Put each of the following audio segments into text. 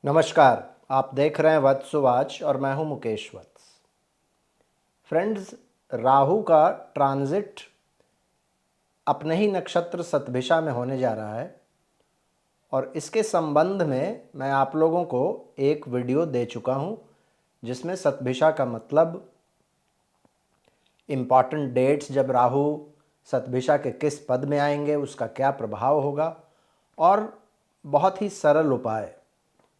नमस्कार। आप देख रहे हैं वत्सवाच और मैं हूं मुकेश वत्स। फ्रेंड्स, राहु का ट्रांजिट अपने ही नक्षत्र शतभिषा में होने जा रहा है और इसके संबंध में मैं आप लोगों को एक वीडियो दे चुका हूं जिसमें शतभिषा का मतलब, इम्पॉर्टेंट डेट्स जब राहु शतभिषा के किस पद में आएंगे, उसका क्या प्रभाव होगा और बहुत ही सरल उपाय,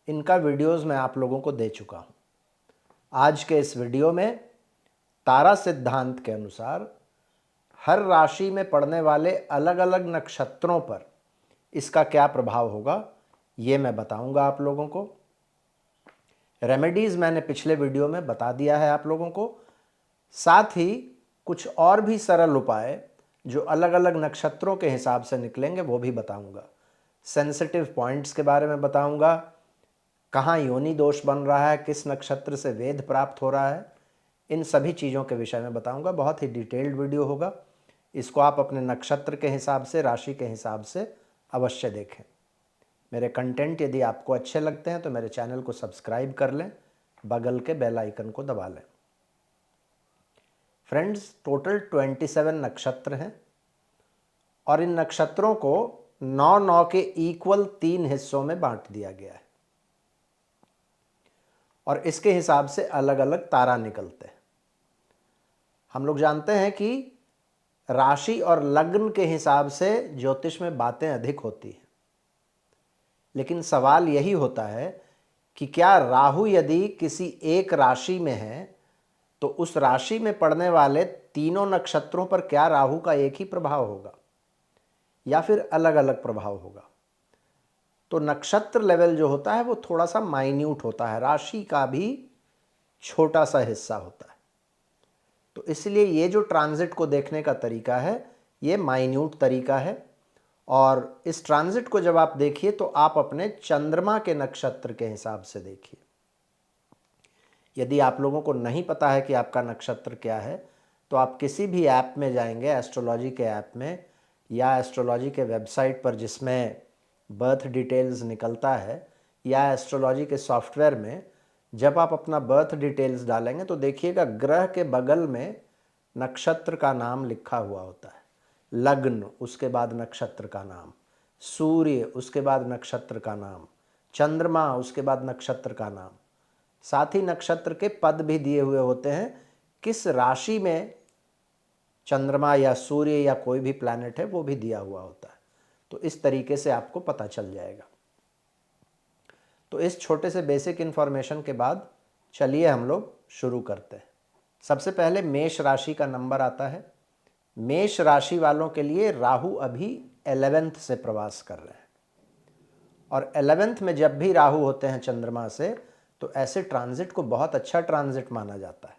इनका वीडियोस मैं आप लोगों को दे चुका हूं। आज के इस वीडियो में तारा सिद्धांत के अनुसार हर राशि में पड़ने वाले अलग अलग नक्षत्रों पर इसका क्या प्रभाव होगा, ये मैं बताऊंगा आप लोगों को। रेमेडीज़ मैंने पिछले वीडियो में बता दिया है आप लोगों को। साथ ही कुछ और भी सरल उपाय जो अलग अलग नक्षत्रों के हिसाब से निकलेंगे वो भी बताऊंगा। सेंसिटिव पॉइंट्स के बारे में बताऊंगा, कहाँ योनि दोष बन रहा है, किस नक्षत्र से वेद प्राप्त हो रहा है, इन सभी चीज़ों के विषय में बताऊंगा। बहुत ही डिटेल्ड वीडियो होगा। इसको आप अपने नक्षत्र के हिसाब से, राशि के हिसाब से अवश्य देखें। मेरे कंटेंट यदि आपको अच्छे लगते हैं तो मेरे चैनल को सब्सक्राइब कर लें, बगल के बेल आइकन को दबा लें। फ्रेंड्स, टोटल 27 नक्षत्र हैं और इन नक्षत्रों को 9-9 के इक्वल 3 हिस्सों में बांट दिया गया है और इसके हिसाब से अलग अलग तारा निकलते हैं। हम लोग जानते हैं कि राशि और लग्न के हिसाब से ज्योतिष में बातें अधिक होती हैं, लेकिन सवाल यही होता है कि क्या राहु यदि किसी एक राशि में है तो उस राशि में पड़ने वाले तीनों नक्षत्रों पर क्या राहु का एक ही प्रभाव होगा या फिर अलग अलग प्रभाव होगा। तो नक्षत्र लेवल जो होता है वो थोड़ा सा माइन्यूट होता है, राशि का भी छोटा सा हिस्सा होता है। तो इसलिए ये जो ट्रांजिट को देखने का तरीका है ये माइन्यूट तरीका है और इस ट्रांजिट को जब आप देखिए तो आप अपने चंद्रमा के नक्षत्र के हिसाब से देखिए। यदि आप लोगों को नहीं पता है कि आपका नक्षत्र क्या है तो आप किसी भी ऐप में जाएंगे, एस्ट्रोलॉजी के ऐप में या एस्ट्रोलॉजी के वेबसाइट पर जिसमें बर्थ डिटेल्स निकलता है या एस्ट्रोलॉजी के सॉफ्टवेयर में जब आप अपना बर्थ डिटेल्स डालेंगे तो देखिएगा ग्रह के बगल में नक्षत्र का नाम लिखा हुआ होता है। लग्न, उसके बाद नक्षत्र का नाम, सूर्य, उसके बाद नक्षत्र का नाम, चंद्रमा, उसके बाद नक्षत्र का नाम। साथ ही नक्षत्र के पद भी दिए हुए होते हैं, किस राशि में चंद्रमा या सूर्य या कोई भी प्लैनेट है वो भी दिया हुआ होता है। तो इस तरीके से आपको पता चल जाएगा। तो इस छोटे से बेसिक इन्फॉर्मेशन के बाद चलिए हम लोग शुरू करते हैं। सबसे पहले मेष राशि का नंबर आता है। मेष राशि वालों के लिए राहु अभी 11th से प्रवास कर रहे हैं और 11th में जब भी राहु होते हैं चंद्रमा से तो ऐसे ट्रांजिट को बहुत अच्छा ट्रांजिट माना जाता है।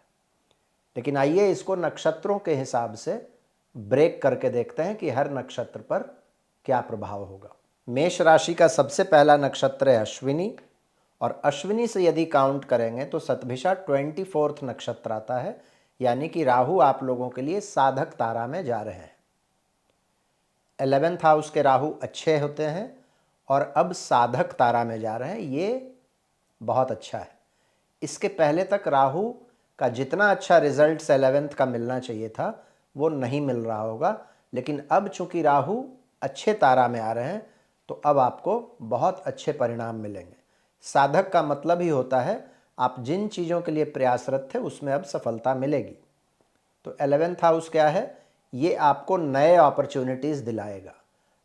लेकिन आइए इसको नक्षत्रों के हिसाब से ब्रेक करके देखते हैं कि हर नक्षत्र पर क्या प्रभाव होगा। मेष राशि का सबसे पहला नक्षत्र है अश्विनी और अश्विनी से यदि काउंट करेंगे तो शतभिषा 24th नक्षत्र आता है, यानी कि राहु आप लोगों के लिए साधक तारा में जा रहे हैं। 11th हाउस के राहु अच्छे होते हैं और अब साधक तारा में जा रहे हैं, ये बहुत अच्छा है। इसके पहले तक राहु का जितना अच्छा रिजल्ट 11th का मिलना चाहिए था वो नहीं मिल रहा होगा, लेकिन अब चूंकि राहु अच्छे तारा में आ रहे हैं तो अब आपको बहुत अच्छे परिणाम मिलेंगे। साधक का मतलब ही होता है आप जिन चीज़ों के लिए प्रयासरत थे उसमें अब सफलता मिलेगी। तो 11th हाउस क्या है, ये आपको नए अपॉर्चुनिटीज़ दिलाएगा।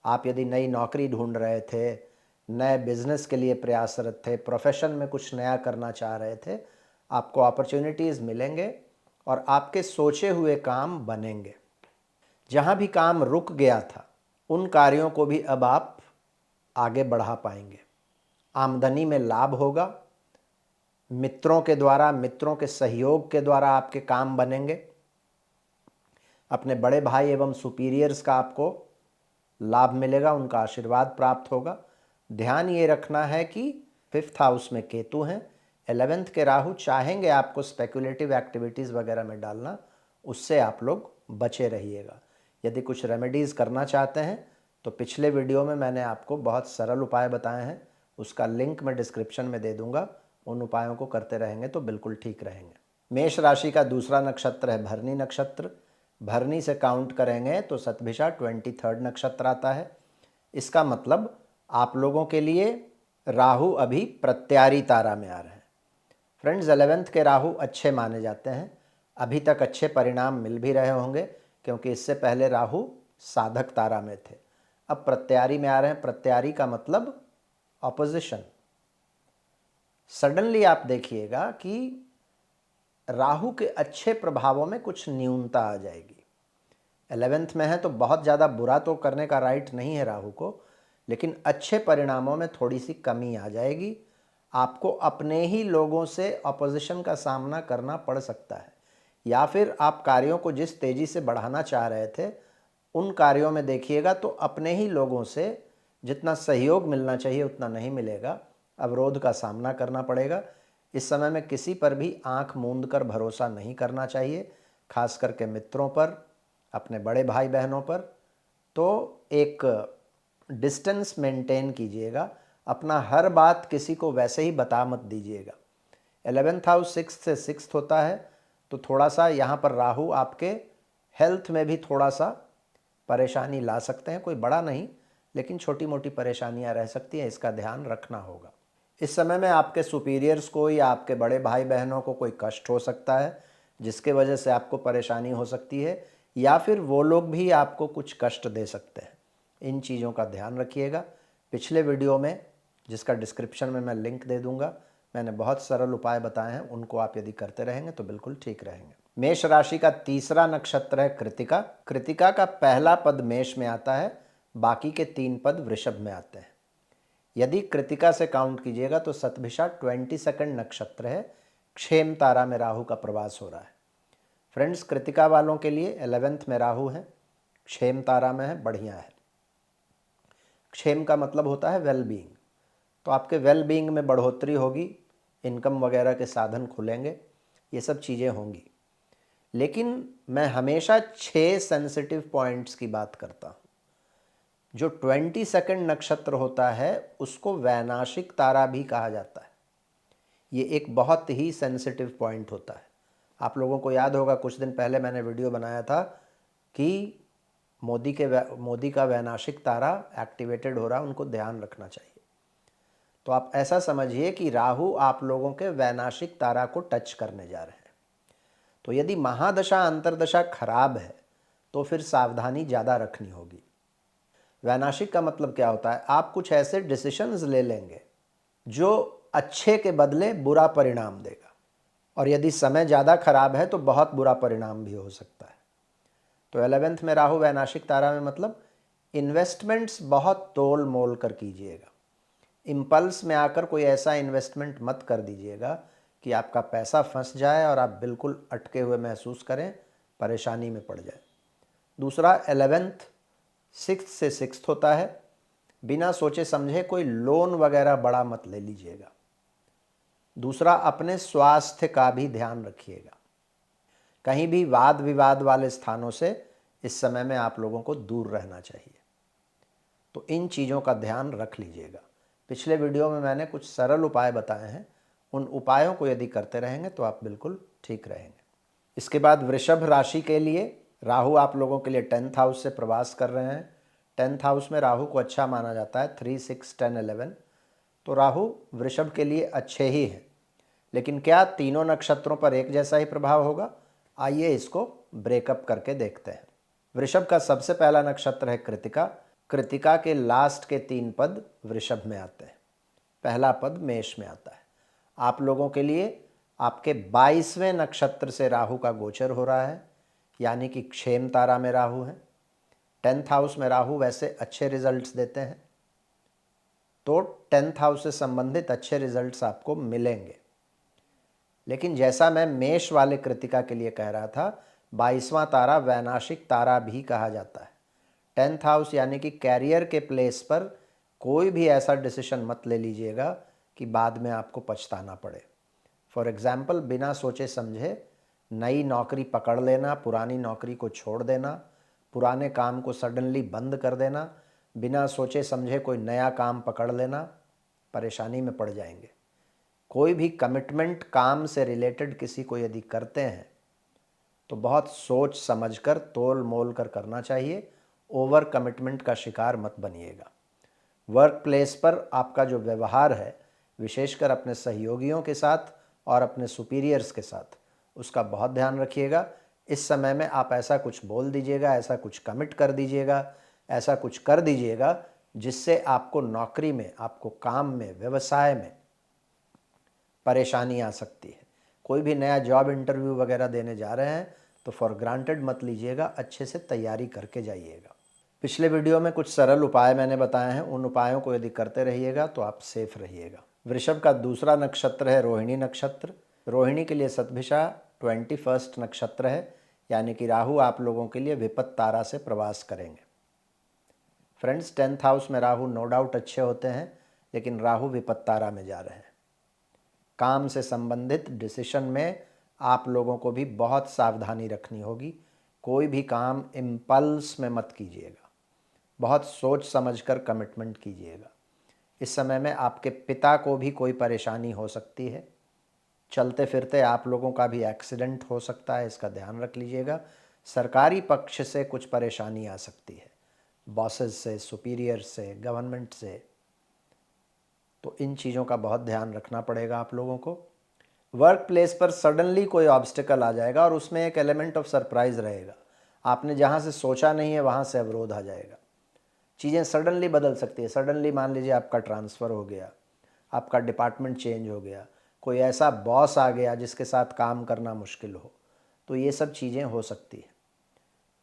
आप यदि नई नौकरी ढूंढ रहे थे, नए बिजनेस के लिए प्रयासरत थे, प्रोफेशन में कुछ नया करना चाह रहे थे, आपको अपॉर्चुनिटीज़ मिलेंगे और आपके सोचे हुए काम बनेंगे। जहाँ भी काम रुक गया था उन कार्यों को भी अब आप आगे बढ़ा पाएंगे। आमदनी में लाभ होगा, मित्रों के द्वारा, मित्रों के सहयोग के द्वारा आपके काम बनेंगे। अपने बड़े भाई एवं सुपीरियर्स का आपको लाभ मिलेगा, उनका आशीर्वाद प्राप्त होगा। ध्यान ये रखना है कि 5th हाउस में केतु हैं, 11th के राहु चाहेंगे आपको स्पेकुलेटिव एक्टिविटीज़ वगैरह में डालना, उससे आप लोग बचे रहिएगा। यदि कुछ रेमेडीज़ करना चाहते हैं तो पिछले वीडियो में मैंने आपको बहुत सरल उपाय बताए हैं, उसका लिंक मैं डिस्क्रिप्शन में दे दूंगा। उन उपायों को करते रहेंगे तो बिल्कुल ठीक रहेंगे। मेष राशि का दूसरा नक्षत्र है भरनी नक्षत्र। भरनी से काउंट करेंगे तो शतभिषा 23rd नक्षत्र आता है। इसका मतलब आप लोगों के लिए राहु अभी प्रत्यारी तारा में आ रहे हैं। फ्रेंड्स, 11th के राहु अच्छे माने जाते हैं। अभी तक अच्छे परिणाम मिल भी रहे होंगे, क्योंकि इससे पहले राहु साधक तारा में थे, अब प्रत्यारी में आ रहे हैं। प्रत्यारी का मतलब ऑपोजिशन। सडनली आप देखिएगा कि राहु के अच्छे प्रभावों में कुछ न्यूनता आ जाएगी। 11th में है तो बहुत ज़्यादा बुरा तो करने का राइट नहीं है राहु को, लेकिन अच्छे परिणामों में थोड़ी सी कमी आ जाएगी। आपको अपने ही लोगों से अपोजिशन का सामना करना पड़ सकता है, या फिर आप कार्यों को जिस तेज़ी से बढ़ाना चाह रहे थे उन कार्यों में देखिएगा तो अपने ही लोगों से जितना सहयोग मिलना चाहिए उतना नहीं मिलेगा, अवरोध का सामना करना पड़ेगा। इस समय में किसी पर भी आंख मूंद कर भरोसा नहीं करना चाहिए, खास करके मित्रों पर, अपने बड़े भाई बहनों पर। तो एक डिस्टेंस मेंटेन कीजिएगा, अपना हर बात किसी को वैसे ही बता मत दीजिएगा। 11th हाउस 6th से 6th होता है, तो थोड़ा सा यहाँ पर राहु आपके हेल्थ में भी थोड़ा सा परेशानी ला सकते हैं। कोई बड़ा नहीं, लेकिन छोटी मोटी परेशानियाँ रह सकती हैं, इसका ध्यान रखना होगा। इस समय में आपके सुपीरियर्स को या आपके बड़े भाई बहनों को कोई कष्ट हो सकता है, जिसके वजह से आपको परेशानी हो सकती है, या फिर वो लोग भी आपको कुछ कष्ट दे सकते हैं। इन चीज़ों का ध्यान रखिएगा। पिछले वीडियो में, जिसका डिस्क्रिप्शन में मैं लिंक दे दूंगा, मैंने बहुत सरल उपाय बताए हैं, उनको आप यदि करते रहेंगे तो बिल्कुल ठीक रहेंगे। मेष राशि का तीसरा नक्षत्र है कृतिका। कृतिका का पहला पद मेष में आता है, बाकी के 3 पद वृषभ में आते हैं। यदि कृतिका से काउंट कीजिएगा तो शतभिषा 22nd नक्षत्र है। क्षेम तारा में राहु का प्रवास हो रहा है। फ्रेंड्स, कृतिका वालों के लिए 11th में राहु है, क्षेम तारा में है, बढ़िया है। क्षेम का मतलब होता है वेल बीइंग, तो आपके वेल बीइंग में बढ़ोतरी होगी, इनकम वगैरह के साधन खुलेंगे, ये सब चीज़ें होंगी। लेकिन मैं हमेशा 6 सेंसिटिव पॉइंट्स की बात करता हूँ। जो 22nd नक्षत्र होता है उसको वैनाशिक तारा भी कहा जाता है। ये एक बहुत ही सेंसिटिव पॉइंट होता है। आप लोगों को याद होगा, कुछ दिन पहले मैंने वीडियो बनाया था कि मोदी का वैनाशिक तारा एक्टिवेटेड हो रहा है, उनको ध्यान रखना चाहिए। तो आप ऐसा समझिए कि राहु आप लोगों के वैनाशिक तारा को टच करने जा रहे हैं। तो यदि महादशा अंतर्दशा खराब है तो फिर सावधानी ज़्यादा रखनी होगी। वैनाशिक का मतलब क्या होता है? आप कुछ ऐसे डिसीशंस ले लेंगे जो अच्छे के बदले बुरा परिणाम देगा, और यदि समय ज़्यादा खराब है तो बहुत बुरा परिणाम भी हो सकता है। तो 11th में राहु वैनाशिक तारा में मतलब इन्वेस्टमेंट्स बहुत तोल मोल कर कीजिएगा। इम्पल्स में आकर कोई ऐसा इन्वेस्टमेंट मत कर दीजिएगा कि आपका पैसा फंस जाए और आप बिल्कुल अटके हुए महसूस करें, परेशानी में पड़ जाए। दूसरा, 11th 6th से 6th होता है। बिना सोचे समझे कोई लोन वगैरह बड़ा मत ले लीजिएगा। दूसरा, अपने स्वास्थ्य का भी ध्यान रखिएगा। कहीं भी वाद विवाद वाले स्थानों से इस समय में आप लोगों को दूर रहना चाहिए। तो इन चीज़ों का ध्यान रख लीजिएगा। पिछले वीडियो में मैंने कुछ सरल उपाय बताए हैं, उन उपायों को यदि करते रहेंगे तो आप बिल्कुल ठीक रहेंगे। इसके बाद वृषभ राशि के लिए राहु आप लोगों के लिए 10th हाउस से प्रवास कर रहे हैं। 10th हाउस में राहु को अच्छा माना जाता है, 3, 6, 10, 11। तो राहु वृषभ के लिए अच्छे ही हैं, लेकिन क्या तीनों नक्षत्रों पर एक जैसा ही प्रभाव होगा? आइए इसको ब्रेकअप करके देखते हैं। वृषभ का सबसे पहला नक्षत्र है कृतिका। कृतिका के लास्ट के 3 पद वृषभ में आते हैं, पहला पद मेष में आता है। आप लोगों के लिए आपके 22वें नक्षत्र से राहु का गोचर हो रहा है, यानी कि क्षेम तारा में राहु है। 10th हाउस में राहु वैसे अच्छे रिजल्ट्स देते हैं, तो 10th हाउस से संबंधित अच्छे रिजल्ट्स आपको मिलेंगे। लेकिन जैसा मैं मेष वाले कृतिका के लिए कह रहा था, 22वां तारा वैनाशिक तारा भी कहा जाता है। 10th हाउस यानी कि कैरियर के प्लेस पर कोई भी ऐसा डिसीजन मत ले लीजिएगा कि बाद में आपको पछताना पड़े। फॉर एग्ज़ाम्पल, बिना सोचे समझे नई नौकरी पकड़ लेना, पुरानी नौकरी को छोड़ देना, पुराने काम को सडनली बंद कर देना, बिना सोचे समझे कोई नया काम पकड़ लेना, परेशानी में पड़ जाएंगे। कोई भी कमिटमेंट काम से रिलेटेड किसी को यदि करते हैं तो बहुत सोच समझकर तोल मोल कर करना चाहिए। ओवर कमिटमेंट का शिकार मत बनिएगा। वर्क प्लेस पर आपका जो व्यवहार है, विशेषकर अपने सहयोगियों के साथ और अपने सुपीरियर्स के साथ, उसका बहुत ध्यान रखिएगा। इस समय में आप ऐसा कुछ बोल दीजिएगा, ऐसा कुछ कमिट कर दीजिएगा, ऐसा कुछ कर दीजिएगा जिससे आपको नौकरी में, आपको काम में, व्यवसाय में परेशानी आ सकती है। कोई भी नया जॉब इंटरव्यू वगैरह देने जा रहे हैं तो फॉर ग्रांटेड मत लीजिएगा, अच्छे से तैयारी करके जाइएगा। पिछले वीडियो में कुछ सरल उपाय मैंने बताए हैं, उन उपायों को यदि करते रहिएगा तो आप सेफ रहिएगा। वृषभ का दूसरा नक्षत्र है रोहिणी नक्षत्र। रोहिणी के लिए सतभिषा 21 नक्षत्र है, यानी कि राहु आप लोगों के लिए विपत्त तारा से प्रवास करेंगे। फ्रेंड्स, 10th हाउस में राहु नो डाउट अच्छे होते हैं, लेकिन राहु विपत्त तारा में जा रहे हैं। काम से संबंधित डिसीशन में आप लोगों को भी बहुत सावधानी रखनी होगी। कोई भी काम इम्पल्स में मत कीजिएगा, बहुत सोच समझकर कमिटमेंट कीजिएगा। इस समय में आपके पिता को भी कोई परेशानी हो सकती है। चलते फिरते आप लोगों का भी एक्सीडेंट हो सकता है, इसका ध्यान रख लीजिएगा। सरकारी पक्ष से कुछ परेशानी आ सकती है, बॉसेस से, सुपीरियर से, गवर्नमेंट से, तो इन चीज़ों का बहुत ध्यान रखना पड़ेगा आप लोगों को। वर्क प्लेस पर सडनली कोई ऑब्स्टिकल आ जाएगा और उसमें एक एलिमेंट ऑफ सरप्राइज रहेगा। आपने जहाँ से सोचा नहीं है वहाँ से अवरोध आ जाएगा। चीज़ें सडनली बदल सकती है। सडनली मान लीजिए आपका ट्रांसफ़र हो गया, आपका डिपार्टमेंट चेंज हो गया, कोई ऐसा बॉस आ गया जिसके साथ काम करना मुश्किल हो, तो ये सब चीज़ें हो सकती है।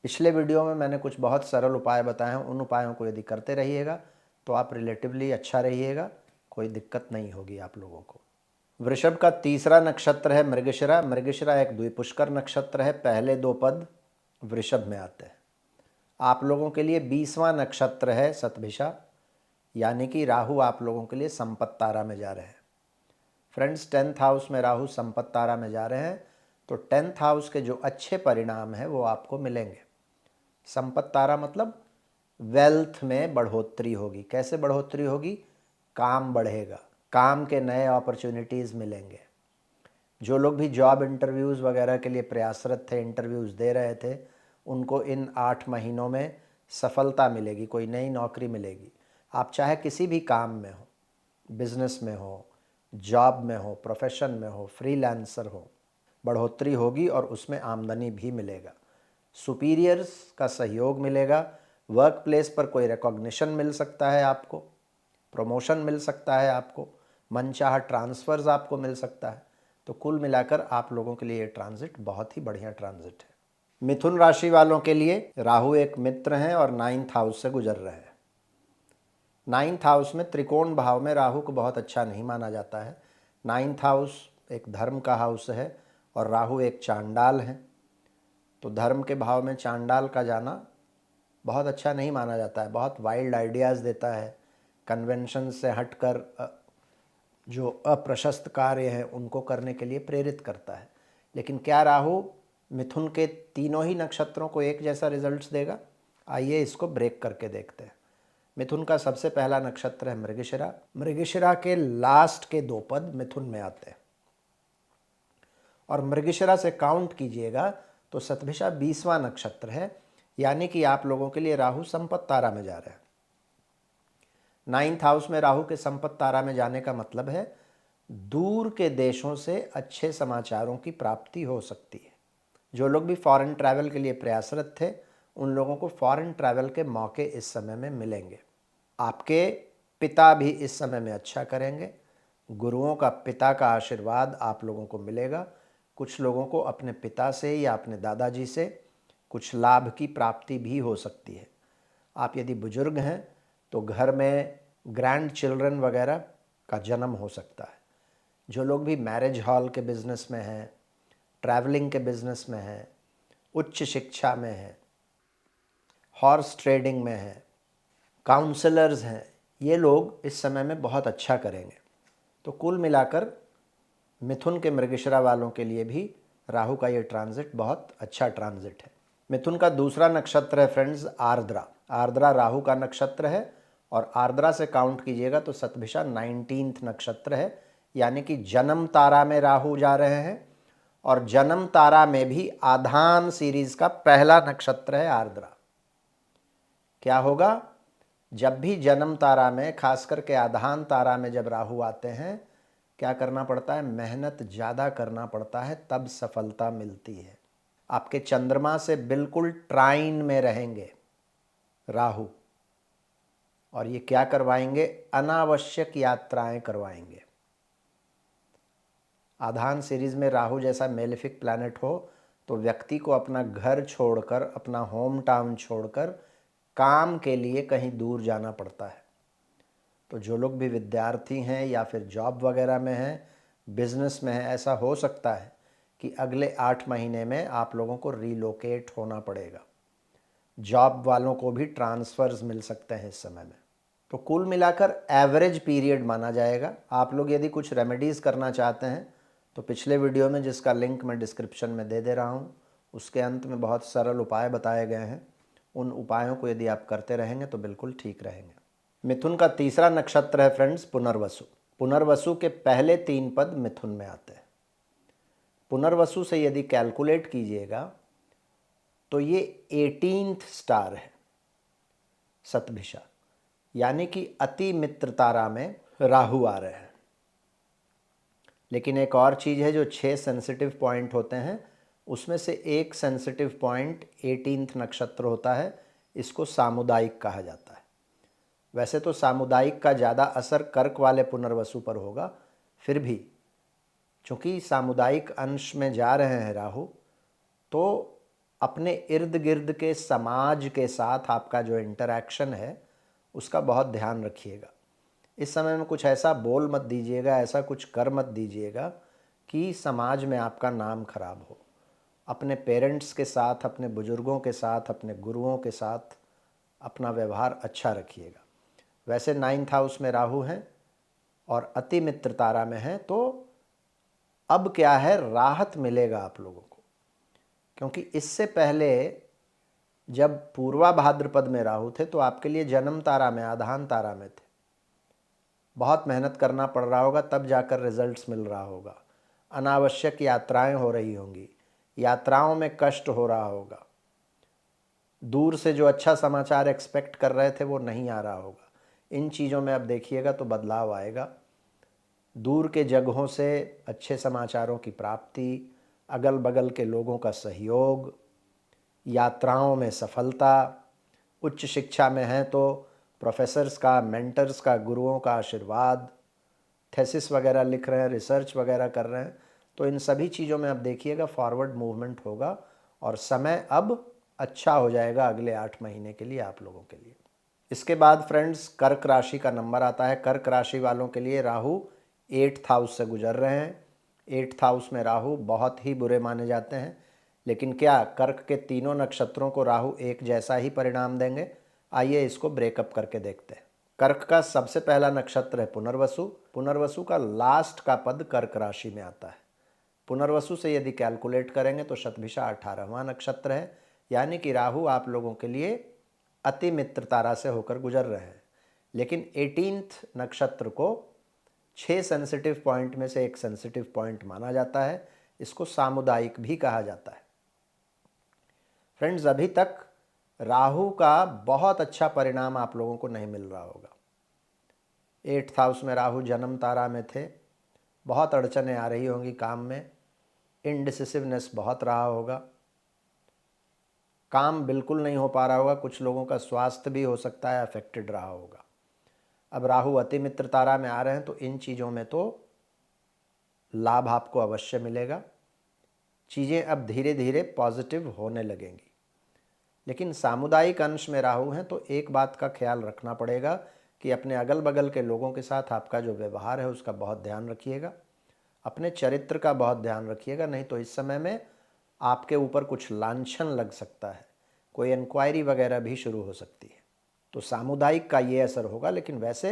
पिछले वीडियो में मैंने कुछ बहुत सरल उपाय बताए हैं, उन उपायों को यदि करते रहिएगा तो आप रिलेटिवली अच्छा रहिएगा, कोई दिक्कत नहीं होगी आप लोगों को। वृषभ का तीसरा नक्षत्र है मृगशिरा। मृगशिरा एक द्विपुष्कर नक्षत्र है, पहले 2 पद वृषभ में आते हैं। आप लोगों के लिए 20वां नक्षत्र है सतभिषा, यानी कि राहु आप लोगों के लिए संपत्त तारा में जा रहे हैं। फ्रेंड्स, 10th हाउस में राहु संपत्त तारा में जा रहे हैं तो 10th हाउस के जो अच्छे परिणाम हैं वो आपको मिलेंगे। संपत्त तारा मतलब वेल्थ में बढ़ोतरी होगी। कैसे बढ़ोतरी होगी? काम बढ़ेगा, काम के नए अपॉर्चुनिटीज़ मिलेंगे। जो लोग भी जॉब इंटरव्यूज़ वगैरह के लिए प्रयासरत थे, इंटरव्यूज़ दे रहे थे, उनको इन 8 महीनों में सफलता मिलेगी, कोई नई नौकरी मिलेगी। आप चाहे किसी भी काम में हो, बिजनेस में हो, जॉब में हो, प्रोफेशन में हो, फ्रीलांसर हो, बढ़ोतरी होगी और उसमें आमदनी भी मिलेगा। सुपीरियर्स का सहयोग मिलेगा। वर्क प्लेस पर कोई रिकॉग्निशन मिल सकता है आपको, प्रमोशन मिल सकता है आपको, मनचाहा ट्रांसफ़र्स आपको मिल सकता है। तो कुल मिलाकर आप लोगों के लिए ये ट्रांजिट बहुत ही बढ़िया ट्रांजिट है। मिथुन राशि वालों के लिए राहु एक मित्र हैं और 9th हाउस से गुजर रहे हैं। 9th हाउस में त्रिकोण भाव में राहु को बहुत अच्छा नहीं माना जाता है। 9th हाउस एक धर्म का हाउस है और राहु एक चांडाल है, तो धर्म के भाव में चांडाल का जाना बहुत अच्छा नहीं माना जाता है। बहुत वाइल्ड आइडियाज़ देता है, कन्वेंशन से हटकर जो अप्रशस्त कार्य हैं उनको करने के लिए प्रेरित करता है। लेकिन क्या राहु मिथुन के तीनों ही नक्षत्रों को एक जैसा रिजल्ट्स देगा? आइए इसको ब्रेक करके देखते हैं। मिथुन का सबसे पहला नक्षत्र है मृगशिरा। मृगशिरा के लास्ट के 2 पद मिथुन में आते हैं और मृगशिरा से काउंट कीजिएगा तो सतभिषा 20वां नक्षत्र है, यानी कि आप लोगों के लिए राहु संपत्त तारा में जा रहे हैं। 9th हाउस में राहु के संपत्त तारा में जाने का मतलब है दूर के देशों से अच्छे समाचारों की प्राप्ति हो सकती है। जो लोग भी फॉरेन ट्रैवल के लिए प्रयासरत थे, उन लोगों को फॉरेन ट्रैवल के मौके इस समय में मिलेंगे। आपके पिता भी इस समय में अच्छा करेंगे। गुरुओं का, पिता का आशीर्वाद आप लोगों को मिलेगा। कुछ लोगों को अपने पिता से या अपने दादाजी से कुछ लाभ की प्राप्ति भी हो सकती है। आप यदि बुजुर्ग हैं तो घर में ग्रैंड चिल्ड्रन वगैरह का जन्म हो सकता है। जो लोग भी मैरिज हॉल के बिज़नेस में हैं, ट्रैवलिंग के बिज़नेस में हैं, उच्च शिक्षा में हैं, हॉर्स ट्रेडिंग में हैं, काउंसलर्स हैं, ये लोग इस समय में बहुत अच्छा करेंगे। तो कुल मिलाकर मिथुन के मृगशिरा वालों के लिए भी राहु का ये ट्रांजिट बहुत अच्छा ट्रांजिट है। मिथुन का दूसरा नक्षत्र है फ्रेंड्स आर्द्रा। आर्द्रा राहु का नक्षत्र है और आर्द्रा से काउंट कीजिएगा तो शतभिषा 19th नक्षत्र है, यानी कि जन्म तारा में राहु जा रहे हैं और जन्म तारा में भी आधान सीरीज का पहला नक्षत्र है आर्द्रा। क्या होगा, जब भी जन्म तारा में, खास करके आधान तारा में जब राहु आते हैं, क्या करना पड़ता है, मेहनत ज़्यादा करना पड़ता है, तब सफलता मिलती है। आपके चंद्रमा से बिल्कुल ट्राइन में रहेंगे राहु, और ये क्या करवाएंगे, अनावश्यक यात्राएं करवाएंगे। आधान सीरीज में राहु जैसा मेलेफिक प्लैनेट हो तो व्यक्ति को अपना घर छोड़कर, अपना होम टाउन छोड़कर काम के लिए कहीं दूर जाना पड़ता है। तो जो लोग भी विद्यार्थी हैं या फिर जॉब वगैरह में हैं, बिजनेस में हैं, ऐसा हो सकता है कि अगले 8 महीने में आप लोगों को रीलोकेट होना पड़ेगा। जॉब वालों को भी ट्रांसफ़र्स मिल सकते हैं इस समय में। तो कुल मिलाकर एवरेज पीरियड माना जाएगा। आप लोग यदि कुछ रेमेडीज़ करना चाहते हैं तो पिछले वीडियो में, जिसका लिंक मैं डिस्क्रिप्शन में दे रहा हूँ, उसके अंत में बहुत सरल उपाय बताए गए हैं। उन उपायों को यदि आप करते रहेंगे तो बिल्कुल ठीक रहेंगे। मिथुन का तीसरा नक्षत्र है फ्रेंड्स पुनर्वसु। पुनर्वसु के पहले 3 पद मिथुन में आते हैं। पुनर्वसु से यदि कैलकुलेट कीजिएगा तो ये 18th स्टार है शतभिषा, यानी कि अति मित्र तारा में राहु आ रहे हैं। लेकिन एक और चीज़ है, जो 6 सेंसिटिव पॉइंट होते हैं उसमें से एक सेंसिटिव पॉइंट 18th नक्षत्र होता है। इसको सामुदायिक कहा जाता है। वैसे तो सामुदायिक का ज़्यादा असर कर्क वाले पुनर्वसु पर होगा, फिर भी चूँकि सामुदायिक अंश में जा रहे हैं राहु, तो अपने इर्द गिर्द के समाज के साथ आपका जो इंटरैक्शन है उसका बहुत ध्यान रखिएगा। इस समय में कुछ ऐसा बोल मत दीजिएगा, ऐसा कुछ कर मत दीजिएगा कि समाज में आपका नाम खराब हो। अपने पेरेंट्स के साथ, अपने बुजुर्गों के साथ, अपने गुरुओं के साथ अपना व्यवहार अच्छा रखिएगा। वैसे 9th हाउस में राहु हैं और अति मित्र तारा में हैं, तो अब क्या है, राहत मिलेगा आप लोगों को। क्योंकि इससे पहले जब पूर्वा भाद्रपद में राहु थे तो आपके लिए जन्म तारा में, आधान तारा में थे। बहुत मेहनत करना पड़ रहा होगा, तब जाकर रिजल्ट्स मिल रहा होगा। अनावश्यक यात्राएं हो रही होंगी, यात्राओं में कष्ट हो रहा होगा। दूर से जो अच्छा समाचार एक्सपेक्ट कर रहे थे वो नहीं आ रहा होगा। इन चीज़ों में अब देखिएगा तो बदलाव आएगा। दूर के जगहों से अच्छे समाचारों की प्राप्ति, अगल बगल के लोगों का सहयोग, यात्राओं में सफलता, उच्च शिक्षा में हैं तो प्रोफेसर्स का, मेंटर्स का, गुरुओं का आशीर्वाद, थेसिस वगैरह लिख रहे हैं, रिसर्च वगैरह कर रहे हैं, तो इन सभी चीज़ों में अब देखिएगा फॉरवर्ड मूवमेंट होगा और समय अब अच्छा हो जाएगा अगले 8 महीने के लिए आप लोगों के लिए। इसके बाद फ्रेंड्स कर्क राशि का नंबर आता है। कर्क राशि वालों के लिए राहु 8th हाउस से गुजर रहे हैं। 8th हाउस में राहु बहुत ही बुरे माने जाते हैं, लेकिन क्या कर्क के तीनों नक्षत्रों को राहु एक जैसा ही परिणाम देंगे? आइए इसको ब्रेकअप करके देखते हैं। कर्क का सबसे पहला नक्षत्र है पुनर्वसु। पुनर्वसु का लास्ट का पद कर्क राशि में आता है। पुनर्वसु से यदि कैलकुलेट करेंगे तो शतभिषा 18वां नक्षत्र है, यानी कि राहु आप लोगों के लिए अति मित्र तारा से होकर गुजर रहे हैं। लेकिन 18th नक्षत्र को 6 सेंसिटिव पॉइंट में से एक सेंसिटिव पॉइंट माना जाता है। इसको सामुदायिक भी कहा जाता है। फ्रेंड्स, अभी तक राहु का बहुत अच्छा परिणाम आप लोगों को नहीं मिल रहा होगा। 8th हाउस में राहु जन्म तारा में थे, बहुत अड़चनें आ रही होंगी काम में, इनडिसिसिवनेस बहुत रहा होगा, काम बिल्कुल नहीं हो पा रहा होगा, कुछ लोगों का स्वास्थ्य भी हो सकता है अफेक्टेड रहा होगा। अब राहु अति मित्र तारा में आ रहे हैं तो इन चीज़ों में तो लाभ आपको अवश्य मिलेगा। चीज़ें अब धीरे धीरे पॉजिटिव होने लगेंगी। लेकिन सामुदायिक अंश में राहु हैं तो एक बात का ख्याल रखना पड़ेगा कि अपने अगल बगल के लोगों के साथ आपका जो व्यवहार है उसका बहुत ध्यान रखिएगा। अपने चरित्र का बहुत ध्यान रखिएगा, नहीं तो इस समय में आपके ऊपर कुछ लांछन लग सकता है, कोई इंक्वायरी वगैरह भी शुरू हो सकती है। तो सामुदायिक का ये असर होगा। लेकिन वैसे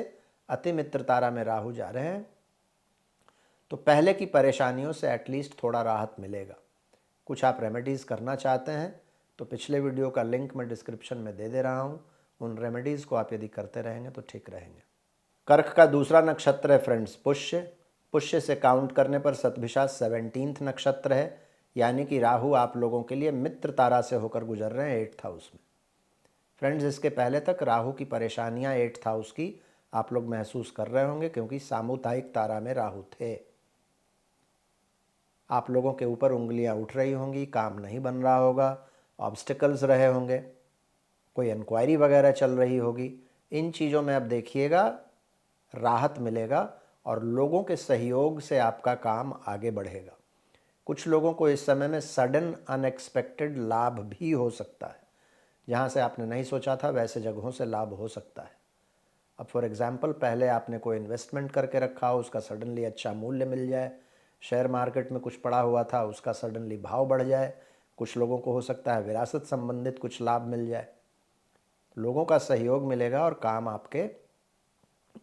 अति मित्र तारा में राहु जा रहे हैं तो पहले की परेशानियों से एटलीस्ट थोड़ा राहत मिलेगा। कुछ आप रेमेडीज़ करना चाहते हैं तो पिछले वीडियो का लिंक मैं डिस्क्रिप्शन में दे रहा हूँ, उन रेमेडीज़ को आप यदि करते रहेंगे तो ठीक रहेंगे। कर्क का दूसरा नक्षत्र है फ्रेंड्स पुष्य। पुष्य से काउंट करने पर शतभिषा 17th नक्षत्र है, यानी कि राहु आप लोगों के लिए मित्र तारा से होकर गुजर रहे हैं 8th हाउस में। फ्रेंड्स, इसके पहले तक राहु की परेशानियां 8th हाउस की आप लोग महसूस कर रहे होंगे, क्योंकि सामुदायिक तारा में राहु थे। आप लोगों के ऊपर उंगलियां उठ रही होंगी, काम नहीं बन रहा होगा, ऑब्स्टिकल्स रहे होंगे, कोई इंक्वायरी वगैरह चल रही होगी। इन चीज़ों में अब देखिएगा राहत मिलेगा और लोगों के सहयोग से आपका काम आगे बढ़ेगा। कुछ लोगों को इस समय में सडन अनएक्सपेक्टेड लाभ भी हो सकता है। जहाँ से आपने नहीं सोचा था वैसे जगहों से लाभ हो सकता है। अब फॉर एग्ज़ाम्पल, पहले आपने कोई इन्वेस्टमेंट करके रखा हो, उसका सडनली अच्छा मूल्य मिल जाए। शेयर मार्केट में कुछ पड़ा हुआ था, उसका सडनली भाव बढ़ जाए। कुछ लोगों को हो सकता है विरासत संबंधित कुछ लाभ मिल जाए। लोगों का सहयोग मिलेगा और काम आपके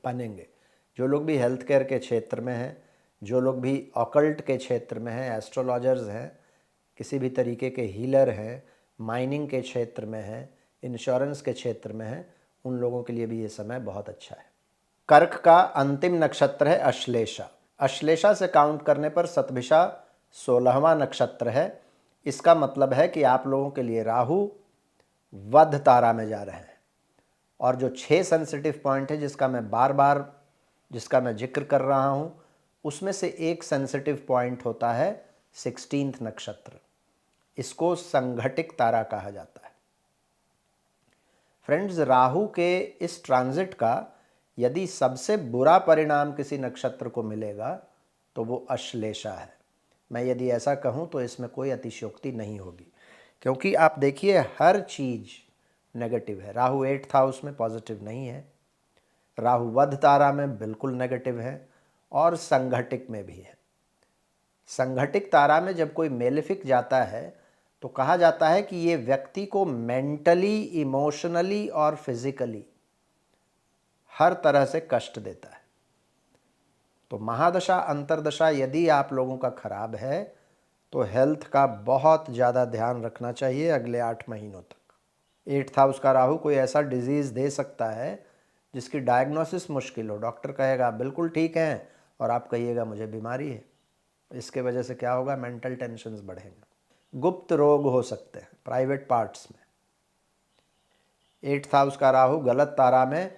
बनेंगे। जो लोग भी हेल्थ केयर के क्षेत्र में हैं, जो लोग भी ऑकल्ट के क्षेत्र में हैं, एस्ट्रोलॉजर्स हैं, किसी भी तरीके के हीलर हैं, माइनिंग के क्षेत्र में हैं, इंश्योरेंस के क्षेत्र में हैं, उन लोगों के लिए भी ये समय बहुत अच्छा है। कर्क का अंतिम नक्षत्र है अश्लेषा। अश्लेषा से काउंट करने पर शतभिषा 16वां नक्षत्र है। इसका मतलब है कि आप लोगों के लिए राहु वध तारा में जा रहे हैं। और जो 6 सेंसिटिव पॉइंट है जिसका मैं जिक्र कर रहा हूँ, उसमें से एक सेंसिटिव पॉइंट होता है 16th नक्षत्र। इसको संघटिक तारा कहा जाता है। फ्रेंड्स, राहु के इस ट्रांजिट का यदि सबसे बुरा परिणाम किसी नक्षत्र को मिलेगा तो वो अश्लेषा है। मैं यदि ऐसा कहूँ तो इसमें कोई अतिशयोक्ति नहीं होगी, क्योंकि आप देखिए हर चीज़ नेगेटिव है। राहु 8th हाउस में पॉजिटिव नहीं है, राहु वध तारा में बिल्कुल नेगेटिव है, और संघटिक में भी है। संघटिक तारा में जब कोई मेलेफिक जाता है तो कहा जाता है कि ये व्यक्ति को मेंटली, इमोशनली और फिजिकली हर तरह से कष्ट देता है। तो महादशा अंतरदशा यदि आप लोगों का खराब है तो हेल्थ का बहुत ज़्यादा ध्यान रखना चाहिए अगले 8 महीनों तक। 8th हाउस का राहु कोई ऐसा डिजीज़ दे सकता है जिसकी डायग्नोसिस मुश्किल हो। डॉक्टर कहेगा आप बिल्कुल ठीक हैं और आप कहिएगा मुझे बीमारी है। इसके वजह से क्या होगा, मेंटल टेंशन्स बढ़ेंगे। गुप्त रोग हो सकते हैं प्राइवेट पार्ट्स में। 8th हाउस का राहु गलत तारा में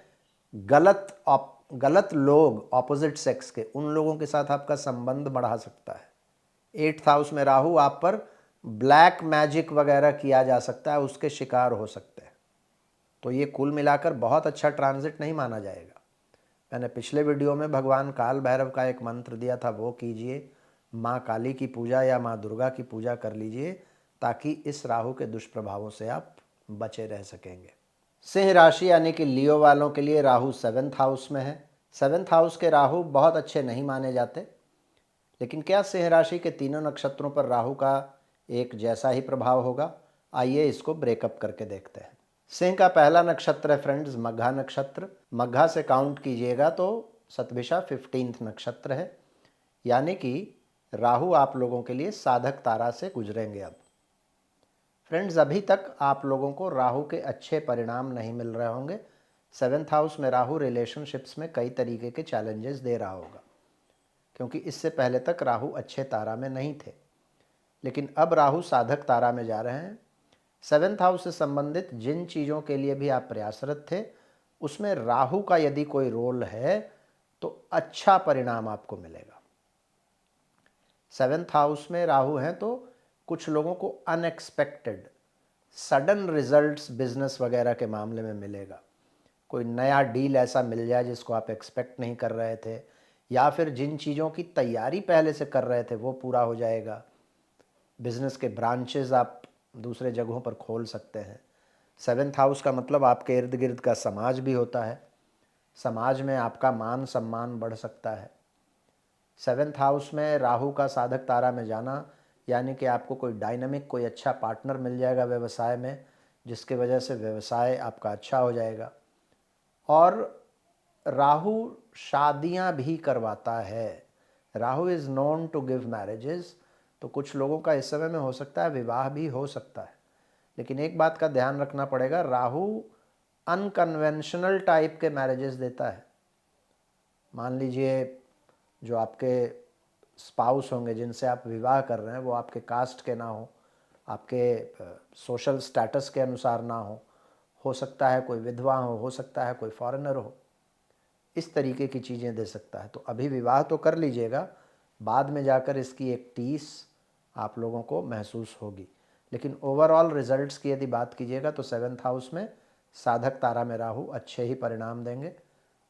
गलत लोग, ऑपोजिट सेक्स के, उन लोगों के साथ आपका संबंध बढ़ा सकता है। 8th हाउस में राहु आप पर ब्लैक मैजिक वगैरह किया जा सकता है, उसके शिकार हो सकते हैं। तो ये कुल मिलाकर बहुत अच्छा ट्रांजिट नहीं माना जाएगा। मैंने पिछले वीडियो में भगवान काल भैरव का एक मंत्र दिया था, वो कीजिए। माँ काली की पूजा या माँ दुर्गा की पूजा कर लीजिए, ताकि इस राहु के दुष्प्रभावों से आप बचे रह सकेंगे। सिंह राशि यानी कि लियो वालों के लिए राहु 7th हाउस में है। 7th हाउस के राहु बहुत अच्छे नहीं माने जाते, लेकिन क्या सिंह राशि के तीनों नक्षत्रों पर राहु का एक जैसा ही प्रभाव होगा? आइए इसको ब्रेकअप करके देखते हैं। सिंह का पहला नक्षत्र है फ्रेंड्स मघा नक्षत्र। मघा से काउंट कीजिएगा तो शतभिषा 15th नक्षत्र है, यानी कि राहु आप लोगों के लिए साधक तारा से गुजरेंगे। अब फ्रेंड्स, अभी तक आप लोगों को राहु के अच्छे परिणाम नहीं मिल रहे होंगे। 7th हाउस में राहु रिलेशनशिप्स में कई तरीके के चैलेंजेस दे रहा होगा, क्योंकि इससे पहले तक राहु अच्छे तारा में नहीं थे। लेकिन अब राहु साधक तारा में जा रहे हैं। 7th हाउस से संबंधित जिन चीज़ों के लिए भी आप प्रयासरत थे, उसमें राहु का यदि कोई रोल है तो अच्छा परिणाम आपको मिलेगा। 7th हाउस में राहु हैं तो कुछ लोगों को अनएक्सपेक्टेड सडन रिजल्ट्स बिजनेस वगैरह के मामले में मिलेगा। कोई नया डील ऐसा मिल जाए जिसको आप एक्सपेक्ट नहीं कर रहे थे, या फिर जिन चीज़ों की तैयारी पहले से कर रहे थे वो पूरा हो जाएगा। बिजनेस के ब्रांचेस आप दूसरे जगहों पर खोल सकते हैं। 7th हाउस का मतलब आपके इर्द गिर्द का समाज भी होता है। समाज में आपका मान सम्मान बढ़ सकता है। 7th हाउस में राहु का साधक तारा में जाना यानी कि आपको कोई डायनामिक, कोई अच्छा पार्टनर मिल जाएगा व्यवसाय में, जिसके वजह से व्यवसाय आपका अच्छा हो जाएगा। और राहु शादियां भी करवाता है। Rahu is known to give marriages, तो कुछ लोगों का इस समय में हो सकता है विवाह भी हो सकता है। लेकिन एक बात का ध्यान रखना पड़ेगा, राहु अनकन्वेंशनल टाइप के मैरिजेस देता है। मान लीजिए जो आपके स्पाउस होंगे जिनसे आप विवाह कर रहे हैं वो आपके कास्ट के ना हो, आपके सोशल स्टेटस के अनुसार ना हो सकता है कोई विधवा हो सकता है कोई फॉरेनर हो, इस तरीके की चीज़ें दे सकता है। तो अभी विवाह तो कर लीजिएगा, बाद में जाकर इसकी एक टीस आप लोगों को महसूस होगी। लेकिन ओवरऑल रिजल्ट्स की यदि बात कीजिएगा तो 7th हाउस में साधक तारा में राहु अच्छे ही परिणाम देंगे।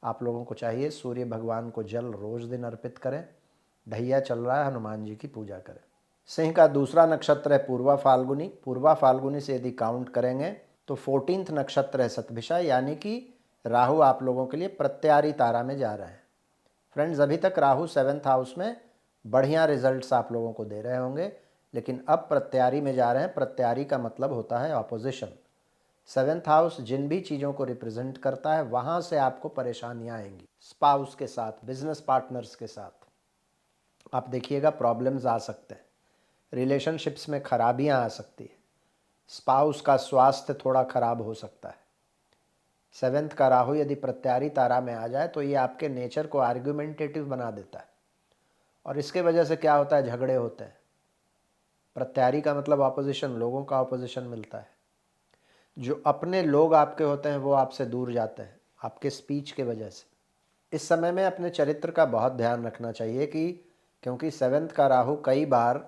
आप लोगों को चाहिए सूर्य भगवान को जल रोज़ दिन अर्पित करें, ढैया चल रहा है हनुमान जी की पूजा करें। सिंह का दूसरा नक्षत्र है पूर्वा फाल्गुनी। पूर्वा फाल्गुनी से यदि काउंट करेंगे तो 14th नक्षत्र है सतभिषा, यानी कि राहु आप लोगों के लिए प्रत्यारी तारा में जा रहे हैं। फ्रेंड्स, अभी तक राहु 7th हाउस में बढ़िया रिजल्ट्स आप लोगों को दे रहे होंगे, लेकिन अब प्रत्यारी में जा रहे हैं। प्रत्यारी का मतलब होता है ऑपोजिशन। 7th हाउस जिन भी चीज़ों को रिप्रेजेंट करता है वहाँ से आपको परेशानियाँ आएंगी। स्पाउस के साथ, बिजनेस पार्टनर्स के साथ आप देखिएगा प्रॉब्लम्स आ सकते हैं, रिलेशनशिप्स में खराबियाँ आ सकती है, स्पाउस का स्वास्थ्य थोड़ा खराब हो सकता है। 7th का राहु यदि प्रत्यारी तारा में आ जाए तो ये आपके नेचर को आर्ग्यूमेंटेटिव बना देता है और इसके वजह से क्या होता है, झगड़े होते हैं। प्रत्यारी का मतलब ऑपोजिशन, लोगों का ऑपोजिशन मिलता है। जो अपने लोग आपके होते हैं वो आपसे दूर जाते हैं आपके स्पीच के वजह से। इस समय में अपने चरित्र का बहुत ध्यान रखना चाहिए कि क्योंकि 7th का राहु कई बार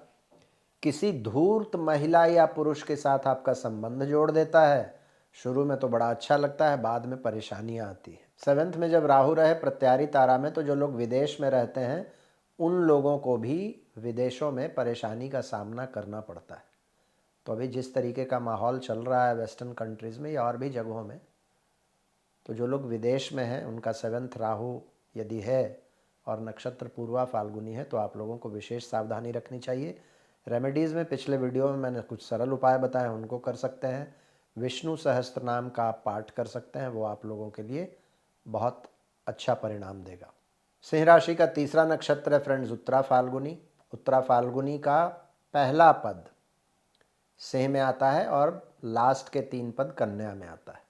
किसी धूर्त महिला या पुरुष के साथ आपका संबंध जोड़ देता है। शुरू में तो बड़ा अच्छा लगता है, बाद में परेशानियां आती है। 7th में जब राहु रहे प्रत्यारी तारा में तो जो लोग विदेश में रहते हैं उन लोगों को भी विदेशों में परेशानी का सामना करना पड़ता है। तो अभी जिस तरीके का माहौल चल रहा है वेस्टर्न कंट्रीज़ में या और भी जगहों में, तो जो लोग विदेश में हैं उनका 7th राहु यदि है और नक्षत्र पूर्वा फाल्गुनी है तो आप लोगों को विशेष सावधानी रखनी चाहिए। रेमेडीज़ में पिछले वीडियो में मैंने कुछ सरल उपाय बताए, उनको कर सकते हैं। विष्णु सहस्त्र नाम का आप पाठ कर सकते हैं, वो आप लोगों के लिए बहुत अच्छा परिणाम देगा। सिंह राशि का तीसरा नक्षत्र है फ्रेंड्स उत्तरा फाल्गुनी। उत्तरा फाल्गुनी का पहला पद सिंह में आता है और लास्ट के 3 पद कन्या में आता है।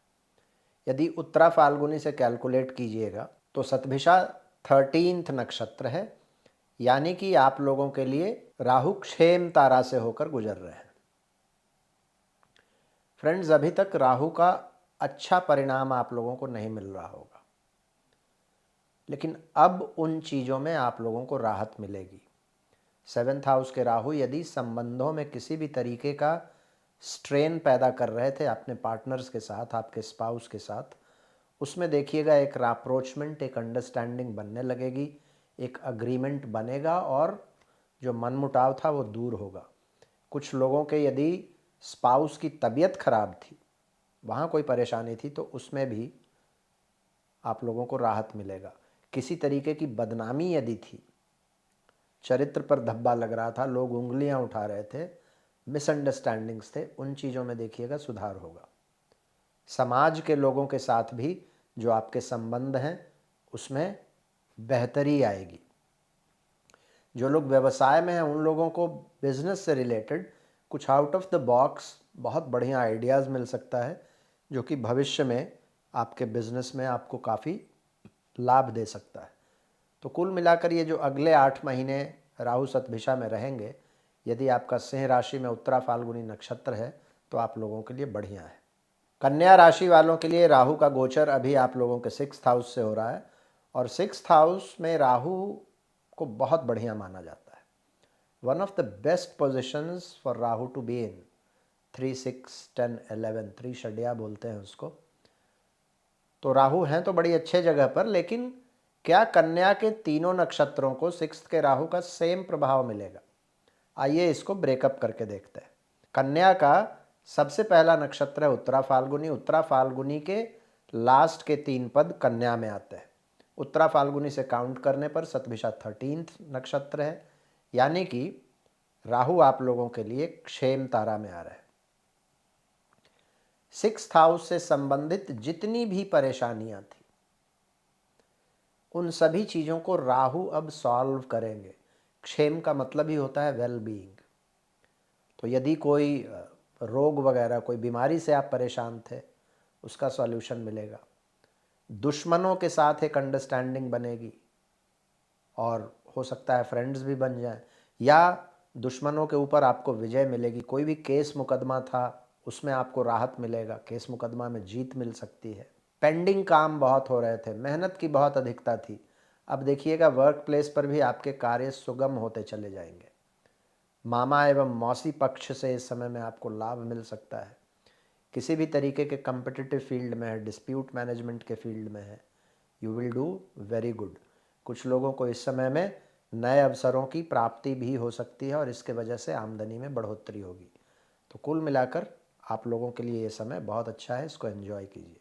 यदि उत्तरा फाल्गुनी से कैलकुलेट कीजिएगा तो सतभिषा 13th नक्षत्र है, यानी कि आप लोगों के लिए राहु क्षेम तारा से होकर गुजर रहे हैं। फ्रेंड्स, अभी तक राहु का अच्छा परिणाम आप लोगों को नहीं मिल रहा होगा, लेकिन अब उन चीज़ों में आप लोगों को राहत मिलेगी। 7th हाउस के राहु यदि संबंधों में किसी भी तरीके का स्ट्रेन पैदा कर रहे थे अपने पार्टनर्स के साथ, आपके स्पाउस के साथ, उसमें देखिएगा एक राप्रोचमेंट, एक अंडरस्टैंडिंग बनने लगेगी, एक अग्रीमेंट बनेगा और जो मनमुटाव था वो दूर होगा। कुछ लोगों के यदि स्पाउस की तबीयत खराब थी, वहाँ कोई परेशानी थी, तो उसमें भी आप लोगों को राहत मिलेगा। किसी तरीके की बदनामी यदि थी, चरित्र पर धब्बा लग रहा था, लोग उंगलियां उठा रहे थे, मिसअंडरस्टैंडिंग्स थे, उन चीज़ों में देखिएगा सुधार होगा। समाज के लोगों के साथ भी जो आपके संबंध हैं उसमें बेहतरी आएगी। जो लोग व्यवसाय में हैं उन लोगों को बिजनेस से रिलेटेड कुछ आउट ऑफ द बॉक्स बहुत बढ़िया आइडियाज़ मिल सकता है, जो कि भविष्य में आपके बिजनेस में आपको काफ़ी लाभ दे सकता है। तो कुल मिलाकर ये जो अगले 8 महीने राहु सतभिषा में रहेंगे, यदि आपका सिंह राशि में उत्तरा फाल्गुनी नक्षत्र है तो आप लोगों के लिए बढ़िया है। कन्या राशि वालों के लिए राहु का गोचर अभी आप लोगों के 6th हाउस से हो रहा है और 6th हाउस में राहु को बहुत बढ़िया माना जाता है। One of the best positions for Rahu to be in. 3, 6, 10, 11, 3 षड्या बोलते हैं उसको। तो राहु हैं तो बड़ी अच्छे जगह पर, लेकिन क्या कन्या के तीनों नक्षत्रों को 6th के राहु का सेम प्रभाव मिलेगा? आइए इसको ब्रेकअप करके देखते हैं। कन्या का सबसे पहला नक्षत्र है उत्तरा फाल्गुनी। उत्तरा फाल्गुनी के लास्ट के 3 पद कन्या में आते हैं। उत्तरा फाल्गुनी से काउंट करने पर सतभिषा 13th नक्षत्र है, यानी कि राहु आप लोगों के लिए क्षेम तारा में आ रहा है। 6th हाउस से संबंधित जितनी भी परेशानियां थी उन सभी चीज़ों को राहु अब सॉल्व करेंगे। क्षेम का मतलब ही होता है वेल बीइंग। तो यदि कोई रोग वगैरह, कोई बीमारी से आप परेशान थे उसका सॉल्यूशन मिलेगा। दुश्मनों के साथ एक अंडरस्टैंडिंग बनेगी और हो सकता है फ्रेंड्स भी बन जाएं, या दुश्मनों के ऊपर आपको विजय मिलेगी। कोई भी केस मुकदमा था उसमें आपको राहत मिलेगा, केस मुकदमा में जीत मिल सकती है। पेंडिंग काम बहुत हो रहे थे, मेहनत की बहुत अधिकता थी, अब देखिएगा वर्क प्लेस पर भी आपके कार्य सुगम होते चले जाएंगे। मामा एवं मौसी पक्ष से इस समय में आपको लाभ मिल सकता है। किसी भी तरीके के कम्पिटिटिव फील्ड में है, डिस्प्यूट मैनेजमेंट के फील्ड में है, you will do very good. कुछ लोगों को इस समय में नए अवसरों की प्राप्ति भी हो सकती है और इसके वजह से आमदनी में बढ़ोतरी होगी। तो कुल मिलाकर आप लोगों के लिए ये समय बहुत अच्छा है, इसको एंजॉय कीजिए।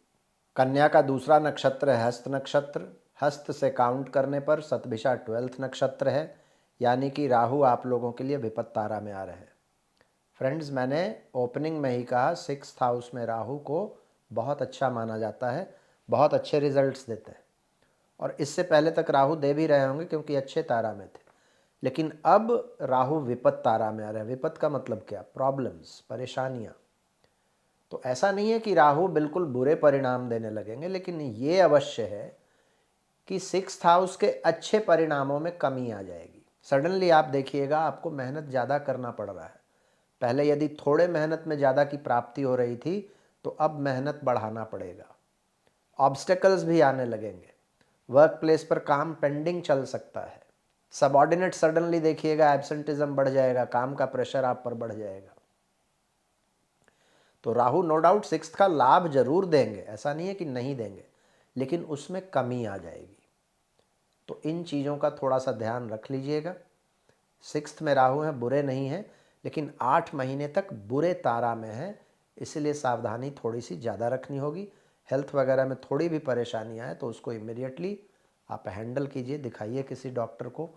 कन्या का दूसरा नक्षत्र है हस्त नक्षत्र। हस्त से काउंट करने पर सतभिषा 12th नक्षत्र है, यानी कि राहु आप लोगों के लिए विपत्त तारा में आ रहे हैं। फ्रेंड्स, मैंने ओपनिंग में ही कहा 6th हाउस में राहु को बहुत अच्छा माना जाता है, बहुत अच्छे रिजल्ट्स देते हैं, और इससे पहले तक राहु दे भी रहे होंगे क्योंकि अच्छे तारा में थे। लेकिन अब राहु विपत्त तारा में आ रहे हैं। विपत्त का मतलब क्या? प्रॉब्लम्स, परेशानियाँ। तो ऐसा नहीं है कि राहु बिल्कुल बुरे परिणाम देने लगेंगे, लेकिन ये अवश्य है कि 6th हाउस के अच्छे परिणामों में कमी आ जाएगी। सडनली आप देखिएगा आपको मेहनत ज़्यादा करना पड़ रहा है। पहले यदि थोड़े मेहनत में ज़्यादा की प्राप्ति हो रही थी तो अब मेहनत बढ़ाना पड़ेगा। ऑब्स्टेकल्स भी आने लगेंगे। वर्क प्लेस पर काम पेंडिंग चल सकता है। सबऑर्डिनेट सडनली देखिएगा एब्सेंटिज्म बढ़ जाएगा, काम का प्रेशर आप पर बढ़ जाएगा। तो राहु नो डाउट 6th का लाभ जरूर देंगे, ऐसा नहीं है कि नहीं देंगे, लेकिन उसमें कमी आ जाएगी। तो इन चीज़ों का थोड़ा सा ध्यान रख लीजिएगा। 6th में राहु है, बुरे नहीं हैं, लेकिन 8 महीने तक बुरे तारा में है, इसलिए सावधानी थोड़ी सी ज़्यादा रखनी होगी। हेल्थ वगैरह में थोड़ी भी परेशानी आए तो उसको इमीडिएटली आप हैंडल कीजिए, दिखाइए किसी डॉक्टर को।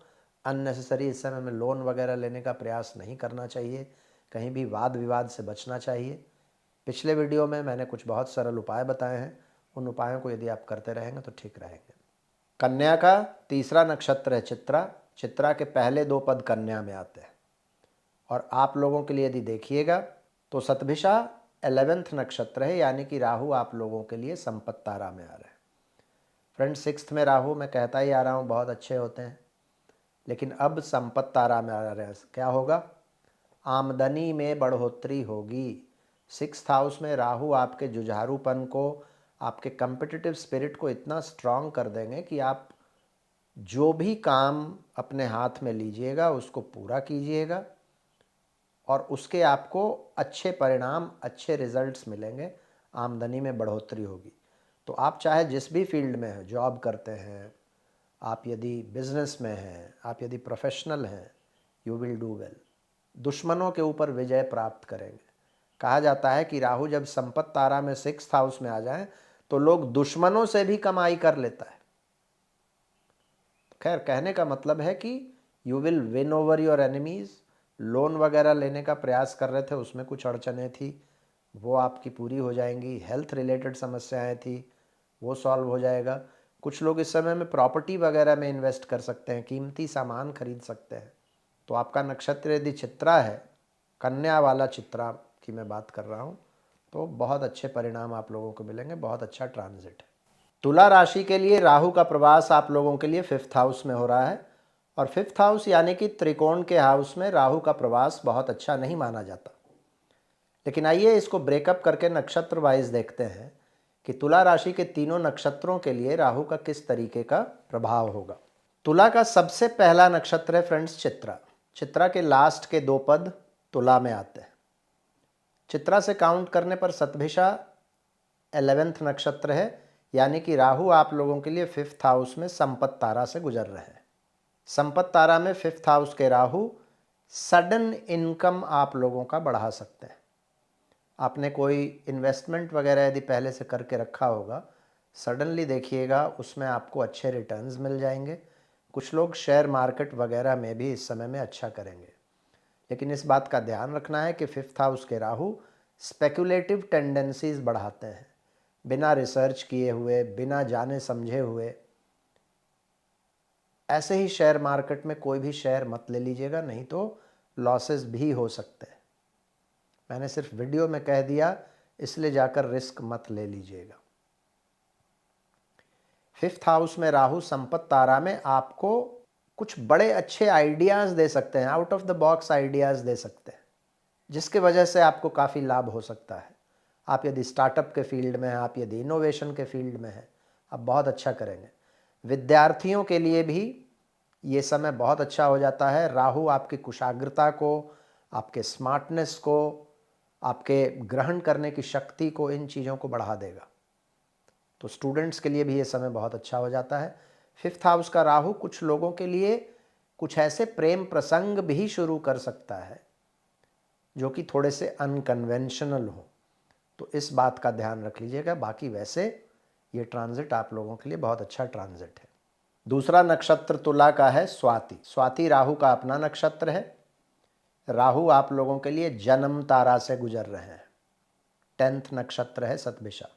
अननेसेसरी इस समय में लोन वगैरह लेने का प्रयास नहीं करना चाहिए, कहीं भी वाद विवाद से बचना चाहिए। पिछले वीडियो में मैंने कुछ बहुत सरल उपाय बताए हैं, उन उपायों को यदि आप करते रहेंगे तो ठीक रहेंगे। कन्या का तीसरा नक्षत्र है चित्रा। चित्रा के पहले 2 पद कन्या में आते हैं, और आप लोगों के लिए यदि देखिएगा तो सतभिषा 11th नक्षत्र है, यानी कि राहु आप लोगों के लिए संपत्त तारा में आ रहे हैं। फ्रेंड्स, 6th में राहु मैं कहता ही आ रहा हूँ बहुत अच्छे होते हैं, लेकिन अब संपत्त तारा में आ रहे हैं। क्या होगा? आमदनी में बढ़ोतरी होगी। 6th हाउस में राहु आपके जुझारूपन को, आपके कम्पिटिटिव स्पिरिट को इतना स्ट्रांग कर देंगे कि आप जो भी काम अपने हाथ में लीजिएगा उसको पूरा कीजिएगा, और उसके आपको अच्छे परिणाम, अच्छे रिजल्ट्स मिलेंगे, आमदनी में बढ़ोतरी होगी। तो आप चाहे जिस भी फील्ड में हैं, जॉब करते हैं, आप यदि बिजनेस में हैं, आप यदि प्रोफेशनल हैं, यू विल डू वेल। दुश्मनों के ऊपर विजय प्राप्त करेंगे। कहा जाता है कि राहु जब संपत्त तारा में 6th हाउस में आ जाए तो लोग दुश्मनों से भी कमाई कर लेता है। खैर, कहने का मतलब है कि you will win over your enemies. Loan वगैरह लेने का प्रयास कर रहे थे, उसमें कुछ अड़चनें थी, वो आपकी पूरी हो जाएंगी। हेल्थ रिलेटेड समस्याएं थी, वो सॉल्व हो जाएगा। कुछ लोग इस समय में प्रॉपर्टी वगैरह में इन्वेस्ट कर सकते हैं, कीमती सामान खरीद सकते हैं। तो आपका नक्षत्र यदि चित्रा है, कन्या वाला चित्रा की मैं बात कर रहा हूँ, तो बहुत अच्छे परिणाम आप लोगों को मिलेंगे, बहुत अच्छा ट्रांजिट है। तुला राशि के लिए राहु का प्रवास आप लोगों के लिए 5th हाउस में हो रहा है, और 5th हाउस यानी कि त्रिकोण के हाउस में राहु का प्रवास बहुत अच्छा नहीं माना जाता। लेकिन आइए इसको ब्रेकअप करके नक्षत्र वाइज देखते हैं कि तुला राशि के तीनों नक्षत्रों के लिए राहु का किस तरीके का प्रभाव होगा। तुला का सबसे पहला नक्षत्र है फ्रेंड्स चित्रा। चित्रा के लास्ट के 2 पद तुला में आते हैं। चित्रा से काउंट करने पर सतभिषा 11th नक्षत्र है, यानी कि राहु आप लोगों के लिए 5th हाउस में संपत्त तारा से गुजर रहे हैं। संपत्त तारा में 5th हाउस के राहु सडन इनकम आप लोगों का बढ़ा सकते हैं। आपने कोई इन्वेस्टमेंट वगैरह यदि पहले से करके रखा होगा, सडनली देखिएगा उसमें आपको अच्छे रिटर्न्स मिल जाएंगे। कुछ लोग शेयर मार्केट वगैरह में भी इस समय में अच्छा करेंगे, लेकिन इस बात का ध्यान रखना है कि 5th हाउस के राहु स्पेकुलेटिव टेंडेंसीज बढ़ाते हैं। बिना रिसर्च किए हुए, बिना जाने समझे हुए ऐसे ही शेयर मार्केट में कोई भी शेयर मत ले लीजिएगा, नहीं तो लॉसेस भी हो सकते हैं। मैंने सिर्फ वीडियो में कह दिया, इसलिए जाकर रिस्क मत ले लीजिएगा। 5th हाउस में राहु संपत्ति तारा में आपको कुछ बड़े अच्छे आइडियाज़ दे सकते हैं, out of the box ideas दे सकते हैं, जिसके वजह से आपको काफ़ी लाभ हो सकता है। आप यदि स्टार्टअप के फील्ड में हैं, आप यदि इनोवेशन के फील्ड में हैं, आप बहुत अच्छा करेंगे। विद्यार्थियों के लिए भी ये समय बहुत अच्छा हो जाता है। राहु आपकी कुशाग्रता को, आपके स्मार्टनेस को, आपके ग्रहण करने की शक्ति को, इन चीज़ों को बढ़ा देगा। तो स्टूडेंट्स के लिए भी ये समय बहुत अच्छा हो जाता है। 5th हाउस का राहु कुछ लोगों के लिए कुछ ऐसे प्रेम प्रसंग भी शुरू कर सकता है जो कि थोड़े से अनकन्वेंशनल हो, तो इस बात का ध्यान रख लीजिएगा। बाकी वैसे ये ट्रांजिट आप लोगों के लिए बहुत अच्छा ट्रांजिट है। दूसरा नक्षत्र तुला का है स्वाति। स्वाति राहु का अपना नक्षत्र है। राहु आप लोगों के लिए जन्म तारा से गुजर रहे हैं। 10th नक्षत्र है सतभिषा।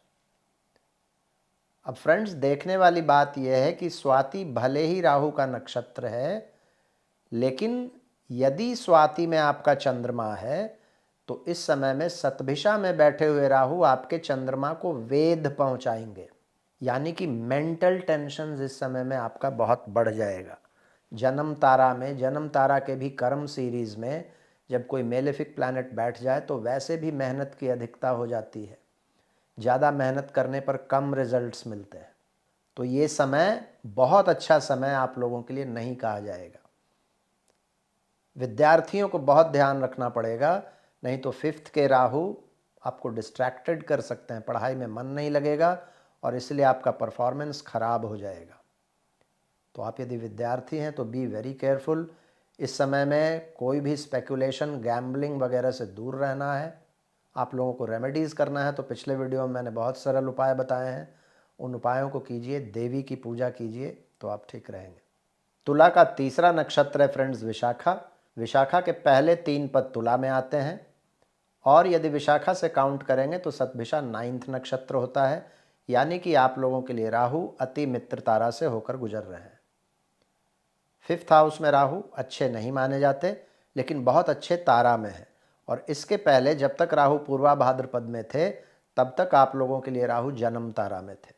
अब फ्रेंड्स, देखने वाली बात यह है कि स्वाति भले ही राहु का नक्षत्र है, लेकिन यदि स्वाति में आपका चंद्रमा है तो इस समय में सतभिषा में बैठे हुए राहु आपके चंद्रमा को वेध पहुंचाएंगे, यानी कि मेंटल टेंशन इस समय में आपका बहुत बढ़ जाएगा। जन्म तारा में, जन्म तारा के भी कर्म सीरीज में जब कोई मेलेफिक प्लैनेट बैठ जाए तो वैसे भी मेहनत की अधिकता हो जाती है। ज़्यादा मेहनत करने पर कम रिजल्ट्स मिलते हैं। तो ये समय बहुत अच्छा समय आप लोगों के लिए नहीं कहा जाएगा। विद्यार्थियों को बहुत ध्यान रखना पड़ेगा, नहीं तो 5th के राहु आपको डिस्ट्रैक्टेड कर सकते हैं, पढ़ाई में मन नहीं लगेगा और इसलिए आपका परफॉर्मेंस खराब हो जाएगा। तो आप यदि विद्यार्थी हैं तो बी वेरी केयरफुल। इस समय में कोई भी स्पेकुलेशन, गैम्बलिंग वगैरह से दूर रहना है। आप लोगों को रेमेडीज़ करना है तो पिछले वीडियो में मैंने बहुत सरल उपाय बताए हैं, उन उपायों को कीजिए, देवी की पूजा कीजिए तो आप ठीक रहेंगे। तुला का तीसरा नक्षत्र है फ्रेंड्स विशाखा। विशाखा के पहले 3 पद तुला में आते हैं और यदि विशाखा से काउंट करेंगे तो सतभिषा 9th नक्षत्र होता है, यानी कि आप लोगों के लिए राहु अति मित्र तारा से होकर गुजर रहे हैं। 5th हाउस में राहु अच्छे नहीं माने जाते, लेकिन बहुत अच्छे तारा में है। और इसके पहले जब तक राहु पूर्वा भाद्रपद में थे तब तक आप लोगों के लिए राहु जन्म तारा में थे।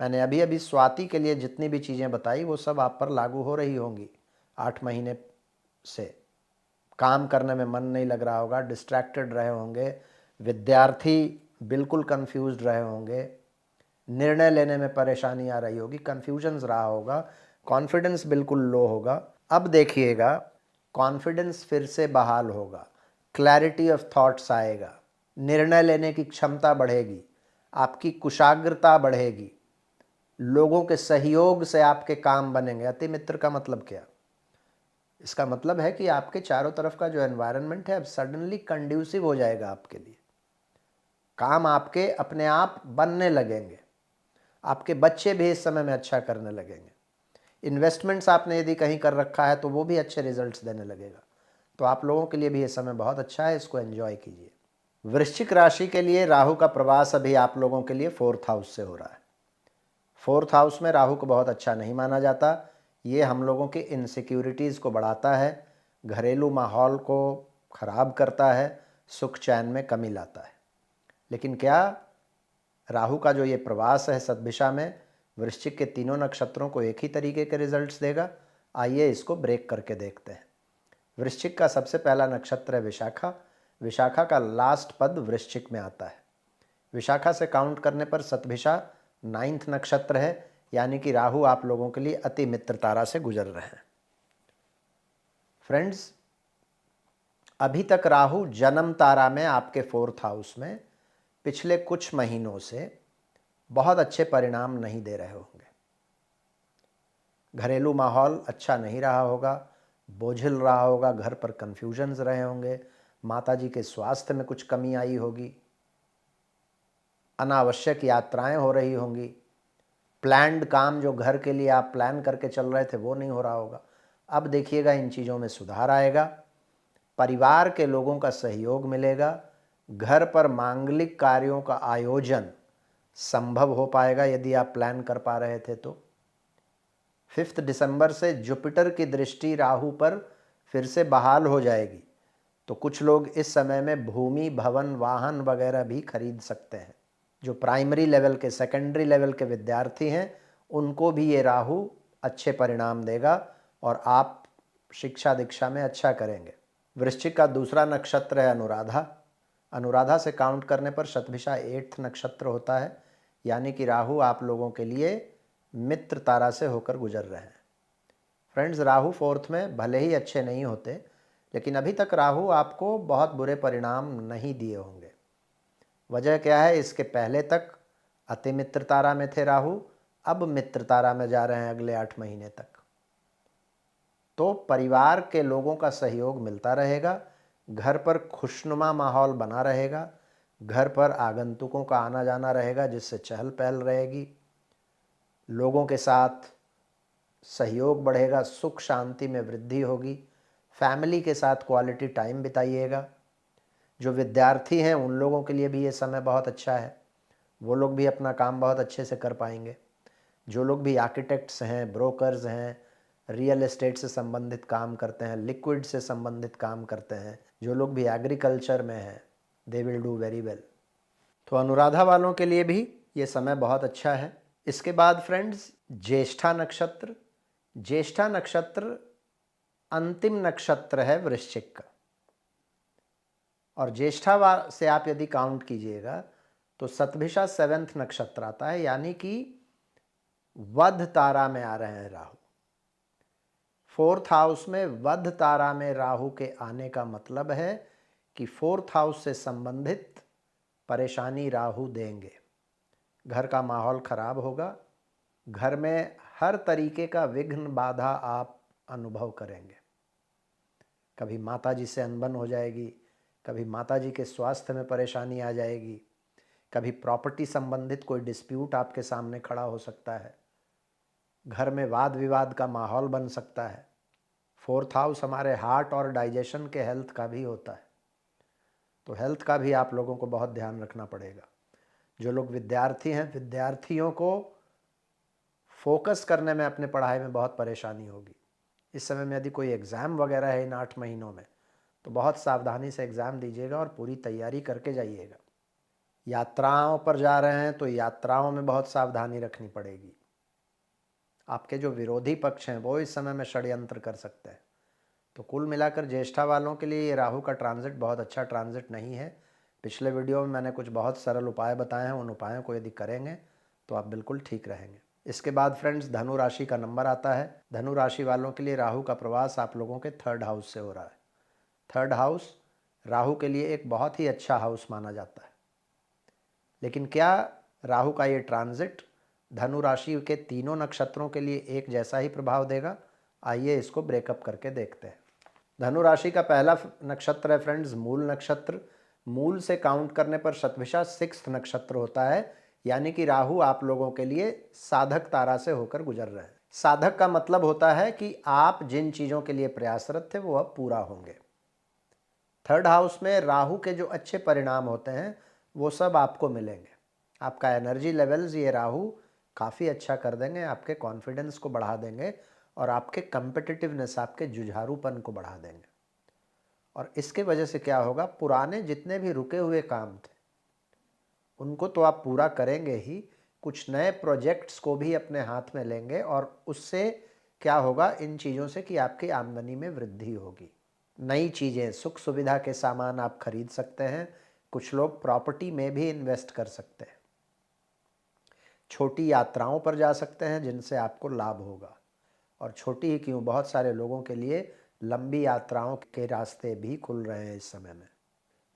मैंने अभी अभी स्वाति के लिए जितनी भी चीज़ें बताई वो सब आप पर लागू हो रही होंगी। 8 महीने से काम करने में मन नहीं लग रहा होगा, डिस्ट्रैक्टेड रहे होंगे, विद्यार्थी बिल्कुल कंफ्यूज्ड रहे होंगे, निर्णय लेने में परेशानी आ रही होगी, कन्फ्यूजन्स रहा होगा, कॉन्फिडेंस बिल्कुल लो होगा। अब देखिएगा, कॉन्फिडेंस फिर से बहाल होगा, क्लैरिटी ऑफ थॉट्स आएगा, निर्णय लेने की क्षमता बढ़ेगी, आपकी कुशाग्रता बढ़ेगी, लोगों के सहयोग से आपके काम बनेंगे। अति मित्र का मतलब क्या? इसका मतलब है कि आपके चारों तरफ का जो एनवायरनमेंट है अब सडनली कंड्यूसिव हो जाएगा आपके लिए। काम आपके अपने आप बनने लगेंगे, आपके बच्चे भी इस समय में अच्छा करने लगेंगे, इन्वेस्टमेंट्स आपने यदि कहीं कर रखा है तो वो भी अच्छे रिजल्ट्स देने लगेगा। तो आप लोगों के लिए भी ये समय बहुत अच्छा है, इसको एंजॉय कीजिए। वृश्चिक राशि के लिए राहु का प्रवास अभी आप लोगों के लिए 4th हाउस से हो रहा है। 4th हाउस में राहु को बहुत अच्छा नहीं माना जाता। ये हम लोगों के इनसिक्योरिटीज़ को बढ़ाता है, घरेलू माहौल को ख़राब करता है, सुख चैन में कमी लाता है। लेकिन क्या राहु का जो ये प्रवास है सतभिषा में वृश्चिक के तीनों नक्षत्रों को एक ही तरीके के रिजल्ट्स देगा? आइए इसको ब्रेक करके देखते हैं। वृश्चिक का सबसे पहला नक्षत्र है विशाखा। विशाखा का लास्ट पद वृश्चिक में आता है। विशाखा से काउंट करने पर सतभिषा 9th नक्षत्र है, यानी कि राहु आप लोगों के लिए अति मित्र तारा से गुजर रहे हैं। फ्रेंड्स, अभी तक राहु जन्म तारा में आपके 4th हाउस में पिछले कुछ महीनों से बहुत अच्छे परिणाम नहीं दे रहे होंगे। घरेलू माहौल अच्छा नहीं रहा होगा, बोझिल रहा होगा, घर पर कन्फ्यूजन्स रहे होंगे, माताजी के स्वास्थ्य में कुछ कमी आई होगी, अनावश्यक यात्राएं हो रही होंगी, प्लान्ड काम जो घर के लिए आप प्लान करके चल रहे थे वो नहीं हो रहा होगा। अब देखिएगा इन चीज़ों में सुधार आएगा, परिवार के लोगों का सहयोग मिलेगा, घर पर मांगलिक कार्यों का आयोजन संभव हो पाएगा यदि आप प्लान कर पा रहे थे तो। 5 दिसंबर से जुपिटर की दृष्टि राहु पर फिर से बहाल हो जाएगी, तो कुछ लोग इस समय में भूमि, भवन, वाहन वगैरह भी खरीद सकते हैं। जो प्राइमरी लेवल के, सेकेंडरी लेवल के विद्यार्थी हैं उनको भी ये राहु अच्छे परिणाम देगा और आप शिक्षा दीक्षा में अच्छा करेंगे। वृश्चिक का दूसरा नक्षत्र है अनुराधा। अनुराधा से काउंट करने पर शतभिषा 8th नक्षत्र होता है, यानी कि राहु आप लोगों के लिए मित्र तारा से होकर गुजर रहे हैं। फ्रेंड्स, राहु 4th में भले ही अच्छे नहीं होते, लेकिन अभी तक राहु आपको बहुत बुरे परिणाम नहीं दिए होंगे। वजह क्या है? इसके पहले तक अति मित्र तारा में थे राहु, अब मित्र तारा में जा रहे हैं अगले 8 महीने तक। तो परिवार के लोगों का सहयोग मिलता रहेगा, घर पर खुशनुमा माहौल बना रहेगा, घर पर आगंतुकों का आना जाना रहेगा जिससे चहल पहल रहेगी, लोगों के साथ सहयोग बढ़ेगा, सुख शांति में वृद्धि होगी, फैमिली के साथ क्वालिटी टाइम बिताइएगा। जो विद्यार्थी हैं उन लोगों के लिए भी ये समय बहुत अच्छा है, वो लोग भी अपना काम बहुत अच्छे से कर पाएंगे। जो लोग भी आर्किटेक्ट्स हैं, ब्रोकर्स हैं, रियल एस्टेट से संबंधित काम करते हैं, लिक्विड से संबंधित काम करते हैं, जो लोग भी एग्रीकल्चर में हैं, they will do very well. तो अनुराधा वालों के लिए भी ये समय बहुत अच्छा है। इसके बाद फ्रेंड्स, ज्येष्ठा नक्षत्र। ज्येष्ठा नक्षत्र अंतिम नक्षत्र है वृश्चिक का, और ज्येष्ठा से आप यदि काउंट कीजिएगा तो शतभिषा 7th नक्षत्र आता है, यानी कि वध तारा में आ रहे हैं राहु। 4th हाउस में वध तारा में राहु के आने का मतलब है कि 4th हाउस से संबंधित परेशानी राहु देंगे। घर का माहौल खराब होगा, घर में हर तरीके का विघ्न बाधा आप अनुभव करेंगे। कभी माताजी से अनबन हो जाएगी, कभी माताजी के स्वास्थ्य में परेशानी आ जाएगी, कभी प्रॉपर्टी संबंधित कोई डिस्प्यूट आपके सामने खड़ा हो सकता है, घर में वाद विवाद का माहौल बन सकता है। 4th हाउस हमारे हार्ट और डाइजेशन के हेल्थ का भी होता है, तो हेल्थ का भी आप लोगों को बहुत ध्यान रखना पड़ेगा। जो लोग विद्यार्थी हैं, विद्यार्थियों को फोकस करने में, अपने पढ़ाई में बहुत परेशानी होगी। इस समय में यदि कोई एग्ज़ाम वगैरह है इन 8 महीनों में, तो बहुत सावधानी से एग्ज़ाम दीजिएगा और पूरी तैयारी करके जाइएगा। यात्राओं पर जा रहे हैं तो यात्राओं में बहुत सावधानी रखनी पड़ेगी। आपके जो विरोधी पक्ष हैं वो इस समय में षड्यंत्र कर सकते हैं। तो कुल मिलाकर ज्येष्ठा वालों के लिए ये राहु का ट्रांजिट बहुत अच्छा ट्रांजिट नहीं है। पिछले वीडियो में मैंने कुछ बहुत सरल उपाय बताए हैं, उन उपायों को यदि करेंगे तो आप बिल्कुल ठीक रहेंगे। इसके बाद फ्रेंड्स, धनु राशि का नंबर आता है। धनु राशि वालों के लिए राहु का प्रवास आप लोगों के 3rd हाउस से हो रहा है। 3rd हाउस राहु के लिए एक बहुत ही अच्छा हाउस माना जाता है। लेकिन क्या राहु का ये ट्रांजिट धनु राशि के तीनों नक्षत्रों के लिए एक जैसा ही प्रभाव देगा? आइए इसको ब्रेकअप करके देखते हैं। धनु राशि का पहला नक्षत्र है फ्रेंड्स मूल नक्षत्र। मूल से काउंट करने पर शतभिषा 6th नक्षत्र होता है, यानी कि राहु आप लोगों के लिए साधक तारा से होकर गुजर रहे हैं। साधक का मतलब होता है कि आप जिन चीज़ों के लिए प्रयासरत थे वो अब पूरा होंगे। 3rd हाउस में राहु के जो अच्छे परिणाम होते हैं वो सब आपको मिलेंगे। आपका एनर्जी लेवल्स ये राहु काफ़ी अच्छा कर देंगे, आपके कॉन्फिडेंस को बढ़ा देंगे और आपके कम्पिटिटिवनेस, आपके जुझारूपन को बढ़ा देंगे। और इसके वजह से क्या होगा, पुराने जितने भी रुके हुए काम थे उनको तो आप पूरा करेंगे ही, कुछ नए प्रोजेक्ट्स को भी अपने हाथ में लेंगे और उससे क्या होगा, इन चीज़ों से कि आपकी आमदनी में वृद्धि होगी। नई चीज़ें, सुख सुविधा के सामान आप खरीद सकते हैं। कुछ लोग प्रॉपर्टी में भी इन्वेस्ट कर सकते हैं। छोटी यात्राओं पर जा सकते हैं जिनसे आपको लाभ होगा। और छोटी ही क्यों, बहुत सारे लोगों के लिए लंबी यात्राओं के रास्ते भी खुल रहे हैं इस समय में।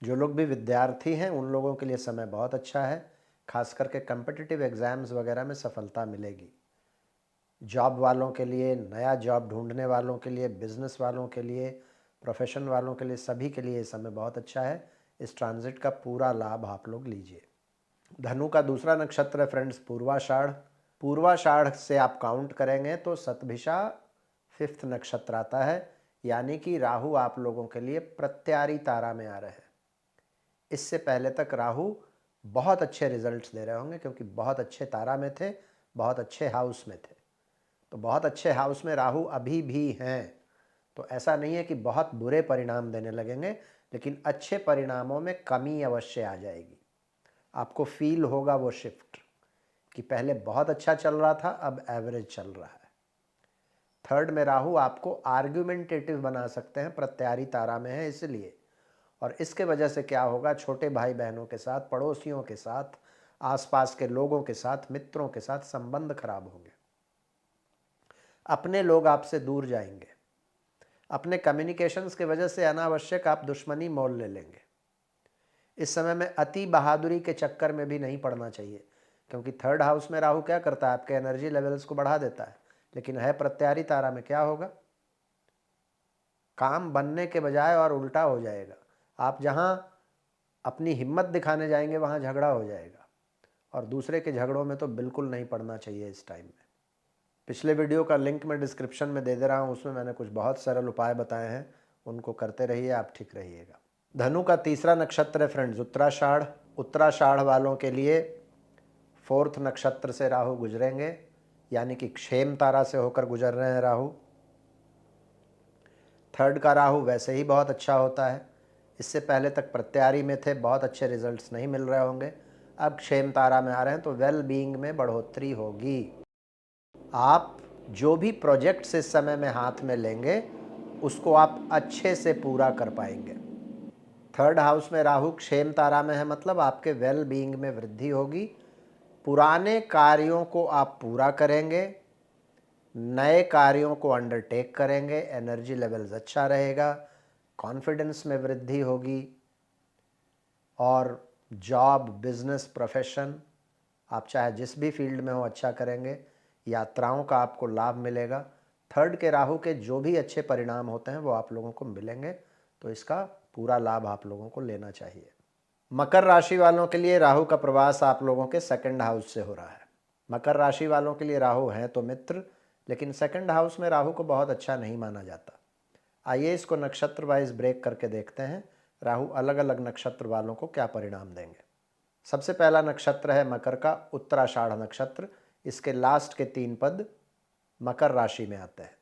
जो लोग भी विद्यार्थी हैं उन लोगों के लिए समय बहुत अच्छा है, खास करके कम्पिटिटिव एग्ज़ाम्स वगैरह में सफलता मिलेगी। जॉब वालों के लिए, नया जॉब ढूंढने वालों के लिए, बिजनेस वालों के लिए, प्रोफेशन वालों के लिए, सभी के लिए ये समय बहुत अच्छा है। इस ट्रांजिट का पूरा लाभ आप लोग लीजिए। धनु का दूसरा नक्षत्र है फ्रेंड्स पूर्वाषाढ़। पूर्वाषाढ़ से आप काउंट करेंगे तो शतभिषा 5th नक्षत्र आता है, यानी कि राहु आप लोगों के लिए प्रत्यारी तारा में आ रहे हैं। इससे पहले तक राहु बहुत अच्छे रिजल्ट्स दे रहे होंगे क्योंकि बहुत अच्छे तारा में थे, बहुत अच्छे हाउस में थे। तो बहुत अच्छे हाउस में राहु अभी भी हैं, तो ऐसा नहीं है कि बहुत बुरे परिणाम देने लगेंगे, लेकिन अच्छे परिणामों में कमी अवश्य आ जाएगी। आपको फील होगा वो शिफ्ट कि पहले बहुत अच्छा चल रहा था, अब एवरेज चल रहा है। थर्ड में राहु आपको आर्ग्यूमेंटेटिव बना सकते हैं, प्रत्यारी तारा में है इसलिए, और इसके वजह से क्या होगा, छोटे भाई बहनों के साथ, पड़ोसियों के साथ, आसपास के लोगों के साथ, मित्रों के साथ संबंध खराब होंगे। अपने लोग आपसे दूर जाएंगे। अपने कम्युनिकेशंस के वजह से अनावश्यक आप दुश्मनी मोल ले लेंगे। इस समय में अति बहादुरी के चक्कर में भी नहीं पड़ना चाहिए, क्योंकि थर्ड हाउस में राहु क्या करता है, आपके एनर्जी लेवल्स को बढ़ा देता है। लेकिन है प्रत्यारी तारा में, क्या होगा, काम बनने के बजाय और उल्टा हो जाएगा। आप जहां अपनी हिम्मत दिखाने जाएंगे वहां झगड़ा हो जाएगा, और दूसरे के झगड़ों में तो बिल्कुल नहीं पड़ना चाहिए इस टाइम में। पिछले वीडियो का लिंक मैं डिस्क्रिप्शन में दे दे रहा हूँ, उसमें मैंने कुछ बहुत सरल उपाय बताए हैं, उनको करते रहिए, आप ठीक रहिएगा। धनु का तीसरा नक्षत्र है फ्रेंड्स उत्तराषाढ़। उत्तराषाढ़ वालों के लिए फोर्थ नक्षत्र से राहु गुजरेंगे, यानी कि क्षेम तारा से होकर गुजर रहे हैं राहु। थर्ड का राहु वैसे ही बहुत अच्छा होता है, इससे पहले तक प्रत्यारी में थे, बहुत अच्छे रिजल्ट्स नहीं मिल रहे होंगे, अब क्षेम तारा में आ रहे हैं तो वेल बीइंग में बढ़ोतरी होगी। आप जो भी प्रोजेक्ट्स इस समय में हाथ में लेंगे उसको आप अच्छे से पूरा कर पाएंगे। थर्ड हाउस में राहु क्षेम तारा में है, मतलब आपके वेल बीइंग में वृद्धि होगी, पुराने कार्यों को आप पूरा करेंगे, नए कार्यों को अंडरटेक करेंगे, एनर्जी लेवल्स अच्छा रहेगा, कॉन्फिडेंस में वृद्धि होगी, और जॉब, बिजनेस, प्रोफेशन, आप चाहे जिस भी फील्ड में हो अच्छा करेंगे, यात्राओं का आपको लाभ मिलेगा। थर्ड के राहु के जो भी अच्छे परिणाम होते हैं वो आप लोगों को मिलेंगे, तो इसका पूरा लाभ आप लोगों को लेना चाहिए। मकर राशि वालों के लिए राहु का प्रवास आप लोगों के सेकंड हाउस से हो रहा है। मकर राशि वालों के लिए राहु हैं तो मित्र, लेकिन सेकंड हाउस में राहु को बहुत अच्छा नहीं माना जाता। आइए इसको नक्षत्र वाइज ब्रेक करके देखते हैं, राहु अलग अलग नक्षत्र वालों को क्या परिणाम देंगे। सबसे पहला नक्षत्र है मकर का उत्तराषाढ़ नक्षत्र। इसके लास्ट के 3 पद मकर राशि में आते हैं।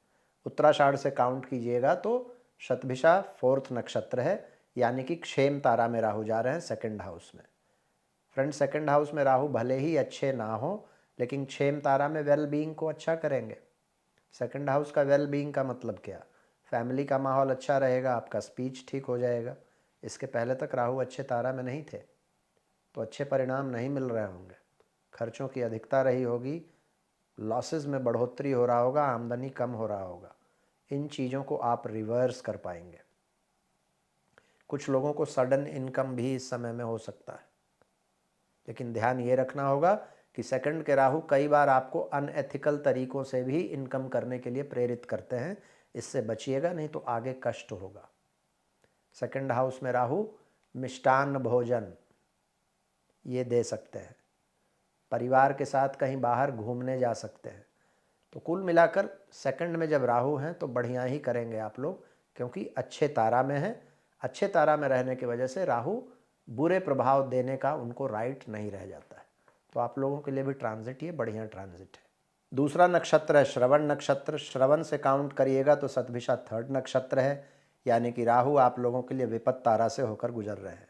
उत्तराषाढ़ से काउंट कीजिएगा तो शतभिषा फोर्थ नक्षत्र है, यानी कि क्षेम तारा में राहु जा रहे हैं सेकंड हाउस में। फ्रेंड, सेकंड हाउस में राहु भले ही अच्छे ना हो, लेकिन क्षेम तारा में वेल बीइंग को अच्छा करेंगे। सेकंड हाउस का वेल बीइंग का मतलब क्या, फैमिली का माहौल अच्छा रहेगा, आपका स्पीच ठीक हो जाएगा। इसके पहले तक राहु अच्छे तारा में नहीं थे तो अच्छे परिणाम नहीं मिल रहे होंगे, खर्चों की अधिकता रही होगी, लॉसेस में बढ़ोतरी हो रहा होगा, आमदनी कम हो रहा होगा। इन चीज़ों को आप रिवर्स कर पाएंगे। कुछ लोगों को सडन इनकम भी इस समय में हो सकता है, लेकिन ध्यान ये रखना होगा कि सेकंड के राहु कई बार आपको अनएथिकल तरीकों से भी इनकम करने के लिए प्रेरित करते हैं, इससे बचिएगा, नहीं तो आगे कष्ट होगा। सेकंड हाउस में राहु मिष्टान्न भोजन ये दे सकते हैं, परिवार के साथ कहीं बाहर घूमने जा सकते हैं। तो कुल मिलाकर सेकंड में जब राहु हैं तो बढ़िया ही करेंगे आप लोग, क्योंकि अच्छे तारा में हैं। अच्छे तारा में रहने की वजह से राहु बुरे प्रभाव देने का उनको राइट नहीं रह जाता है, तो आप लोगों के लिए भी ट्रांजिट ये बढ़िया ट्रांजिट है। दूसरा नक्षत्र है श्रवण नक्षत्र। श्रवण से काउंट करिएगा तो शतभिषा थर्ड नक्षत्र है, यानी कि राहु आप लोगों के लिए विपत्त तारा से होकर गुजर रहे हैं।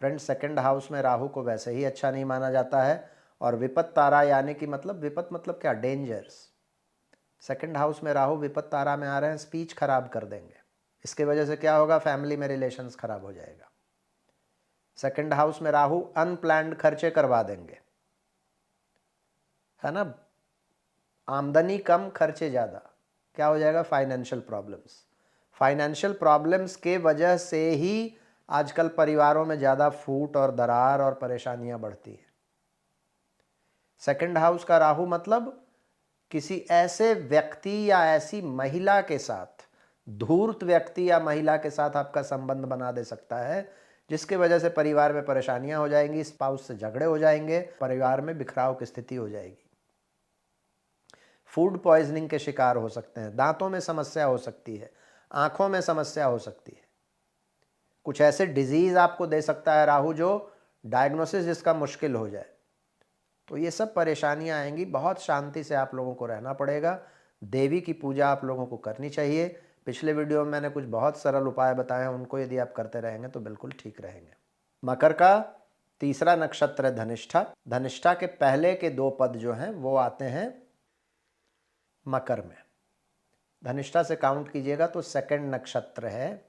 फ्रेंड, सेकंड हाउस में राहु को वैसे ही अच्छा नहीं माना जाता है, और विपत्त तारा यानी कि मतलब विपत्त मतलब क्या, डेंजर्स। सेकंड हाउस में राहु विपत्त तारा में आ रहे हैं, स्पीच खराब कर देंगे। इसके वजह से क्या होगा, फैमिली में रिलेशंस खराब हो जाएगा। सेकंड हाउस में राहु अनप्लैन्ड खर्चे करवा देंगे, है ना, आमदनी कम खर्चे ज़्यादा, क्या हो जाएगा, फाइनेंशियल प्रॉब्लम्स। फाइनेंशियल प्रॉब्लम्स के वजह से ही आजकल परिवारों में ज़्यादा फूट और दरार और परेशानियां बढ़ती हैं। सेकंड हाउस का राहु मतलब किसी ऐसे व्यक्ति या ऐसी महिला के साथ, धूर्त व्यक्ति या महिला के साथ आपका संबंध बना दे सकता है, जिसके वजह से परिवार में परेशानियां हो जाएंगी, स्पाउस से झगड़े हो जाएंगे, परिवार में बिखराव की स्थिति हो जाएगी। फूड पॉइजनिंग के शिकार हो सकते हैं, दांतों में समस्या हो सकती है, आंखों में समस्या हो सकती है, कुछ ऐसे डिजीज आपको दे सकता है राहु जो डायग्नोसिस जिसका मुश्किल हो जाए। तो ये सब परेशानियां आएंगी, बहुत शांति से आप लोगों को रहना पड़ेगा। देवी की पूजा आप लोगों को करनी चाहिए, पिछले वीडियो में मैंने कुछ बहुत सरल उपाय बताए हैं, उनको यदि आप करते रहेंगे तो बिल्कुल ठीक रहेंगे। मकर का तीसरा नक्षत्र है धनिष्ठा। धनिष्ठा के पहले के 2 पद जो हैं वो आते हैं मकर में। धनिष्ठा से काउंट कीजिएगा तो सेकंड नक्षत्र है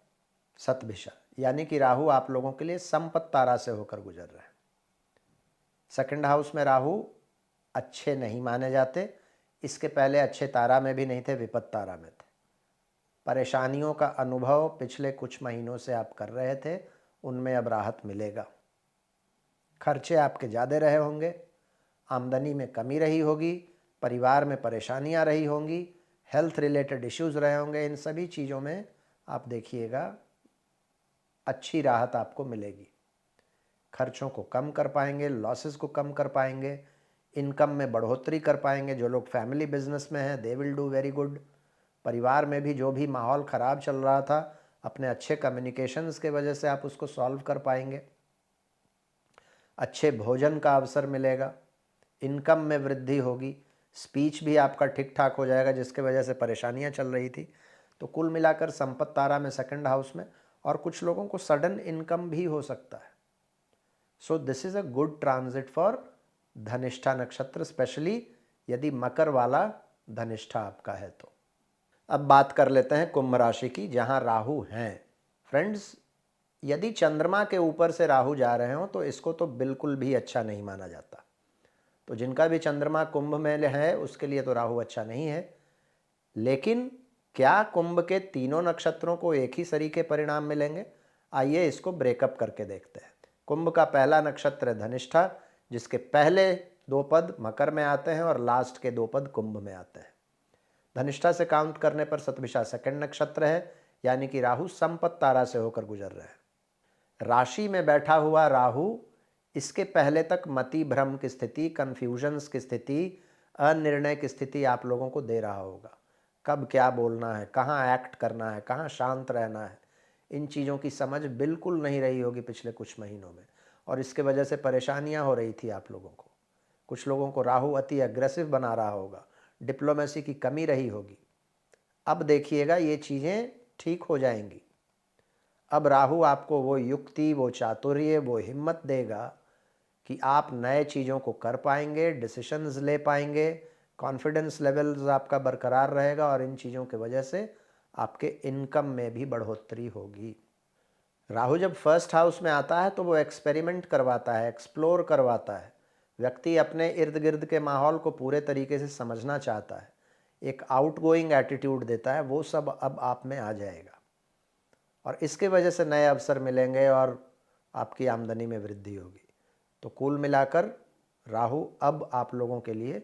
सतभिषा, यानी कि राहु आप लोगों के लिए संपत तारा से होकर गुजर रहे हैं। सेकंड हाउस में राहु अच्छे नहीं माने जाते, इसके पहले अच्छे तारा में भी नहीं थे, विपत तारा में थे। परेशानियों का अनुभव पिछले कुछ महीनों से आप कर रहे थे, उनमें अब राहत मिलेगा। खर्चे आपके ज़्यादा रहे होंगे, आमदनी में कमी रही होगी, परिवार में परेशानियां रही होंगी, हेल्थ रिलेटेड इश्यूज़ रहे होंगे। इन सभी चीज़ों में आप देखिएगा अच्छी राहत आपको मिलेगी। खर्चों को कम कर पाएंगे, लॉसेस को कम कर पाएंगे, इनकम में बढ़ोतरी कर पाएंगे। जो लोग फैमिली बिजनेस में हैं they will do very good. परिवार में भी जो भी माहौल ख़राब चल रहा था, अपने अच्छे कम्युनिकेशंस के वजह से आप उसको सॉल्व कर पाएंगे। अच्छे भोजन का अवसर मिलेगा, इनकम में वृद्धि होगी, स्पीच भी आपका ठीक ठाक हो जाएगा जिसके वजह से परेशानियां चल रही थी। तो कुल मिलाकर संपत तारा में सेकंड हाउस में, और कुछ लोगों को सडन इनकम भी हो सकता है। So this is a good transit for Dhanishtha नक्षत्र, स्पेशली यदि मकर वाला धनिष्ठा आपका है तो। अब बात कर लेते हैं कुंभ राशि की, जहां राहु हैं। फ्रेंड्स, यदि चंद्रमा के ऊपर से राहु जा रहे हो तो इसको तो बिल्कुल भी अच्छा नहीं माना जाता। तो जिनका भी चंद्रमा कुंभ में है उसके लिए तो राहु अच्छा नहीं है। लेकिन क्या कुंभ के तीनों नक्षत्रों को एक ही सरी के परिणाम मिलेंगे? आइए इसको ब्रेकअप करके देखते हैं। कुंभ का पहला नक्षत्र है धनिष्ठा, जिसके पहले 2 पद मकर में आते हैं और लास्ट के 2 पद कुंभ में आते हैं। धनिष्ठा से काउंट करने पर सतभिषा सेकंड नक्षत्र है, यानी कि राहु संपत तारा से होकर गुजर रहे हैं। राशि में बैठा हुआ राहु इसके पहले तक मति भ्रम की स्थिति, कन्फ्यूजन्स की स्थिति, अनिर्णय की स्थिति आप लोगों को दे रहा होगा। कब क्या बोलना है, कहाँ एक्ट करना है, कहाँ शांत रहना है, इन चीज़ों की समझ बिल्कुल नहीं रही होगी पिछले कुछ महीनों में, और इसके वजह से परेशानियां हो रही थी आप लोगों को। कुछ लोगों को राहु अति अग्रेसिव बना रहा होगा, डिप्लोमेसी की कमी रही होगी। अब देखिएगा ये चीज़ें ठीक हो जाएंगी। अब राहु आपको वो युक्ति, वो चातुर्य, वो हिम्मत देगा कि आप नए चीज़ों को कर पाएंगे, डिसीशंस ले पाएंगे, कॉन्फिडेंस लेवल्स आपका बरकरार रहेगा, और इन चीज़ों की वजह से आपके इनकम में भी बढ़ोतरी होगी। राहु जब फर्स्ट हाउस में आता है तो वो एक्सपेरिमेंट करवाता है, एक्सप्लोर करवाता है। व्यक्ति अपने इर्द गिर्द के माहौल को पूरे तरीके से समझना चाहता है, एक आउटगोइंग एटीट्यूड देता है, वो सब अब आप में आ जाएगा, और इसके वजह से नए अवसर मिलेंगे और आपकी आमदनी में वृद्धि होगी। तो कुल मिलाकर राहु अब आप लोगों के लिए